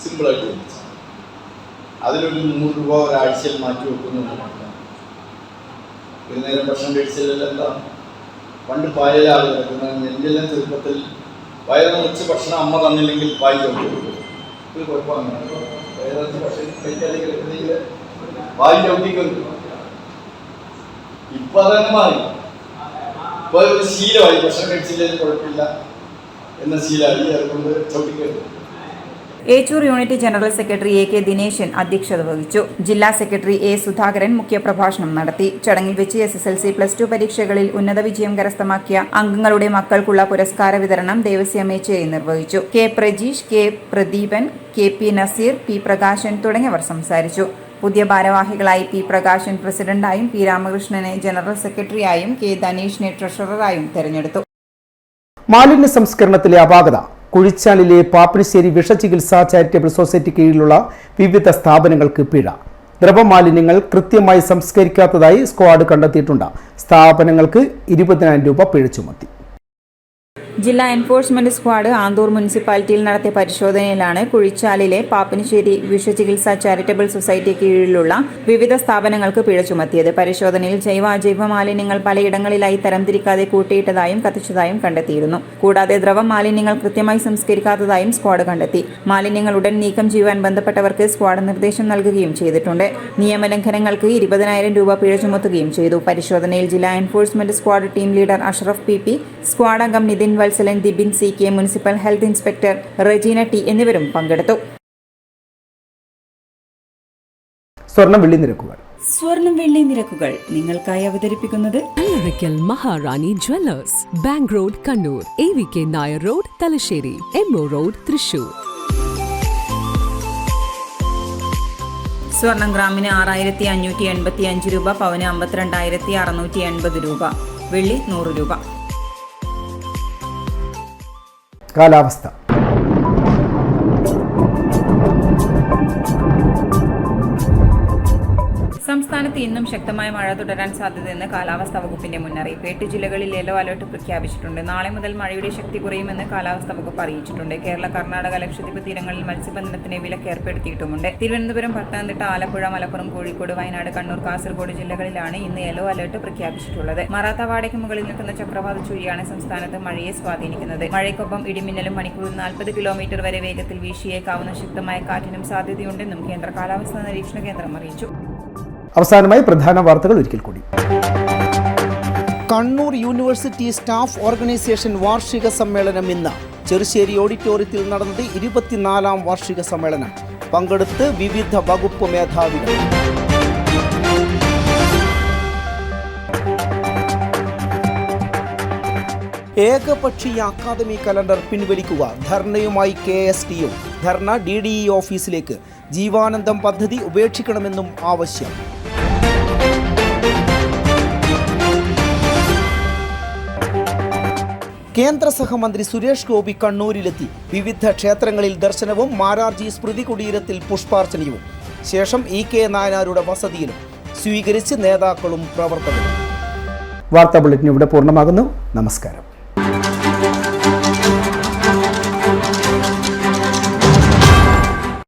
സിമ്പിളായിട്ട് ചോദിച്ചു. അതിലൊരു 100 രൂപ ഒരാഴ്ചയിൽ മാറ്റി വെക്കുന്നു. ഒരു നേരം ഭക്ഷണം കഴിച്ചാലെല്ലാം എന്താ പണ്ട് പായല ആൾ കിടക്കുന്നത്. എന്തെല്ലാം ചെറുപ്പത്തിൽ വയറ് നിറച്ച് ഭക്ഷണം അമ്മ തന്നില്ലെങ്കിൽ പായി ചവിട്ടി ഒരു കുഴപ്പമാണ്. വയറ് നിറച്ച് ഭക്ഷണം കഴിക്കാതെ കിടക്കുന്നെങ്കിൽ പായി ചവിട്ടിക്കുന്നു. ഇപ്പൊ അതങ്ങ് മാറി. ഇപ്പൊ ഒരു ശീലമായി, ഭക്ഷണം കഴിച്ചില്ലെങ്കിൽ കുഴപ്പമില്ല എന്ന ശീലമായി. അതുകൊണ്ട് ചവിട്ടിക്കരുത്. Echur unit general secretary AK Dineshan അധ്യക്ഷത വഹിച്ചു. ജില്ലാ സെക്രട്ടറി A സുധാകരൻ മുഖ്യപ്രഭാഷണം നടത്തി. ചടങ്ങിൽ വെച്ച് SSLC +2 പരീക്ഷകളിൽ ഉന്നത വിജയം കരസ്ഥമാക്കിയ അംഗങ്ങളുടെ മക്കൾക്കുള്ള പുരസ്കാര വിതരണം ദേവസ്യ മേച്ചേരി നിർവഹിച്ചു. K Prajeesh, K Pradeepan, KP Naseer, P Prakashan തുടങ്ങിയവർ സംസാരിച്ചു. പുതിയ ഭാരവാഹികളായി P പ്രകാശൻ പ്രസിഡന്റായും, P രാമകൃഷ്ണനെ ജനറൽ സെക്രട്ടറിയായും, K ധനീഷിനെ ട്രഷററായും തെരഞ്ഞെടുത്തു. മാലിന്യ സംസ്കരണത്തിലെ അപാകത. കുഴിച്ചാലിലെ പാപ്പിനിശ്ശേരി വിഷചികിത്സാ ചാരിറ്റബിൾ സൊസൈറ്റി കീഴിലുള്ള വിവിധ സ്ഥാപനങ്ങൾക്ക് പിഴ. ദ്രവമാലിന്യങ്ങൾ കൃത്യമായി സംസ്കരിക്കാത്തതായി സ്ക്വാഡ് കണ്ടെത്തിയിട്ടുണ്ട്. സ്ഥാപനങ്ങൾക്ക് 20,000 രൂപ പിഴ ചുമത്തി. ജില്ലാ എൻഫോഴ്സ്മെന്റ് സ്ക്വാഡ് ആന്തൂർ മുനിസിപ്പാലിറ്റിയിൽ നടത്തിയ പരിശോധനയിലാണ് കുഴിച്ചാലിലെ പാപ്പിനിശ്ശേരി വിഷചികിത്സാ ചാരിറ്റബിൾ സൊസൈറ്റി കീഴിലുള്ള വിവിധ സ്ഥാപനങ്ങൾക്ക് പിഴ ചുമത്തിയത്. പരിശോധനയിൽ ജൈവ അജൈവ മാലിന്യങ്ങൾ പലയിടങ്ങളിലായി തരംതിരിക്കാതെ കൂട്ടിയിട്ടതായും കത്തിച്ചതായും കണ്ടെത്തിയിരുന്നു. കൂടാതെ ദ്രവ മാലിന്യങ്ങൾ കൃത്യമായി സംസ്കരിക്കാത്തതായും സ്ക്വാഡ് കണ്ടെത്തി. മാലിന്യങ്ങൾ ഉടൻ നീക്കം ചെയ്യുവാൻ ബന്ധപ്പെട്ടവർക്ക് സ്ക്വാഡ് നിർദ്ദേശം നൽകുകയും ചെയ്തിട്ടുണ്ട്. നിയമലംഘനങ്ങൾക്ക് 20,000 രൂപ പിഴ ചുമത്തുകയും ചെയ്തു. പരിശോധനയിൽ ജില്ലാ enforcement squad team leader Ashraf PP, squad അംഗം Nithin Vathsalan, Dibin CK, municipal health inspector Rejeena T എന്നിവരും പങ്കെടുത്തു. സ്വർണ്ണ വെള്ളി നിരക്കുകൾ. സ്വർണം വെള്ളി നിരക്കുകൾ നിങ്ങൾക്കായി അവതരിപ്പിക്കുന്നത് Allarackal Maharani jewellers, bank road Kannur, AVK Nair road Thalassery, MO road Thrissur. സ്വർണം ഗ്രാമിന് 6585 രൂപ, പവന് 52,680 രൂപ, വെള്ളി 100 രൂപ. കാലാവസ്ഥ. സംസ്ഥാനത്ത് ഇന്നും ശക്തമായ മഴ തുടരാൻ സാധ്യതയെന്ന് കാലാവസ്ഥാ വകുപ്പിന്റെ മുന്നറിയിപ്പ്. 8 ജില്ലകളിൽ യെല്ലോ അലർട്ട് പ്രഖ്യാപിച്ചിട്ടുണ്ട്. നാളെ മുതൽ മഴയുടെ ശക്തി കുറയുമെന്ന് കാലാവസ്ഥാ വകുപ്പ് അറിയിച്ചിട്ടുണ്ട്. കേരള, കർണാടക, ലക്ഷദ്വീപ് തീരങ്ങളിൽ മത്സ്യബന്ധനത്തിന് വിലക്ക് ഏർപ്പെടുത്തിയിട്ടുമുണ്ട്. തിരുവനന്തപുരം, പത്തനംതിട്ട, ആലപ്പുഴ, മലപ്പുറം, കോഴിക്കോട്, വയനാട്, കണ്ണൂർ, കാസർഗോഡ് ജില്ലകളിലാണ് ഇന്ന് യെല്ലോ അലർട്ട് പ്രഖ്യാപിച്ചിട്ടുള്ളത്. മറാത്തവാടയ്ക്ക് മുകളിൽ നിൽക്കുന്ന ചക്രവാത ചുഴിയാണ് സംസ്ഥാനത്ത് മഴയെ സ്വാധീനിക്കുന്നത്. മഴയ്ക്കൊപ്പം ഇടിമിന്നലും മണിക്കൂറിൽ 40 കിലോമീറ്റർ വരെ വേഗത്തിൽ വീശിയേക്കാവുന്ന ശക്തമായ കാറ്റിനും സാധ്യതയുണ്ടെന്നും കേന്ദ്ര കാലാവസ്ഥാ നിരീക്ഷണ കേന്ദ്രം അറിയിച്ചു. അവസാനമായി പ്രധാന വാർത്തകൾ ഒരിക്കൽ കൂടി. കണ്ണൂർ യൂണിവേഴ്സിറ്റി സ്റ്റാഫ് ഓർഗനൈസേഷൻ വാർഷിക സമ്മേളനം ഇന്ന്. ചെറുശ്ശേരി ഓഡിറ്റോറിയത്തിൽ നടന്നത് 24ാം വാർഷിക സമ്മേളനം. പങ്കെടുത്ത് വിവിധ വകുപ്പ് മേധാവികൾ. ഏകപക്ഷീയ അക്കാദമി കലണ്ടർ പിൻവലിക്കുക. ധർണയുമായി KSTU. ധർണ DDE ഓഫീസിലേക്ക്. ജീവാനന്ദം പദ്ധതി ഉപേക്ഷിക്കണമെന്നും ആവശ്യം. കേന്ദ്ര സഹമന്ത്രി സുരേഷ് ഗോപി കണ്ണൂരിലെത്തി. വിവിധ ക്ഷേത്രങ്ങളിൽ ദർശനവും മാരാർജി സ്മൃതി കുടീരത്തിൽ പുഷ്പാർച്ചനയും. ശേഷം EK നായനാരുടെ വസതിയിലും. സ്വീകരിച്ച് നേതാക്കളും പ്രവർത്തകരും. വാർത്താ ബുള്ളറ്റിൻ ഇവിടെ പൂർണ്ണമാകുന്നു. നമസ്കാരം.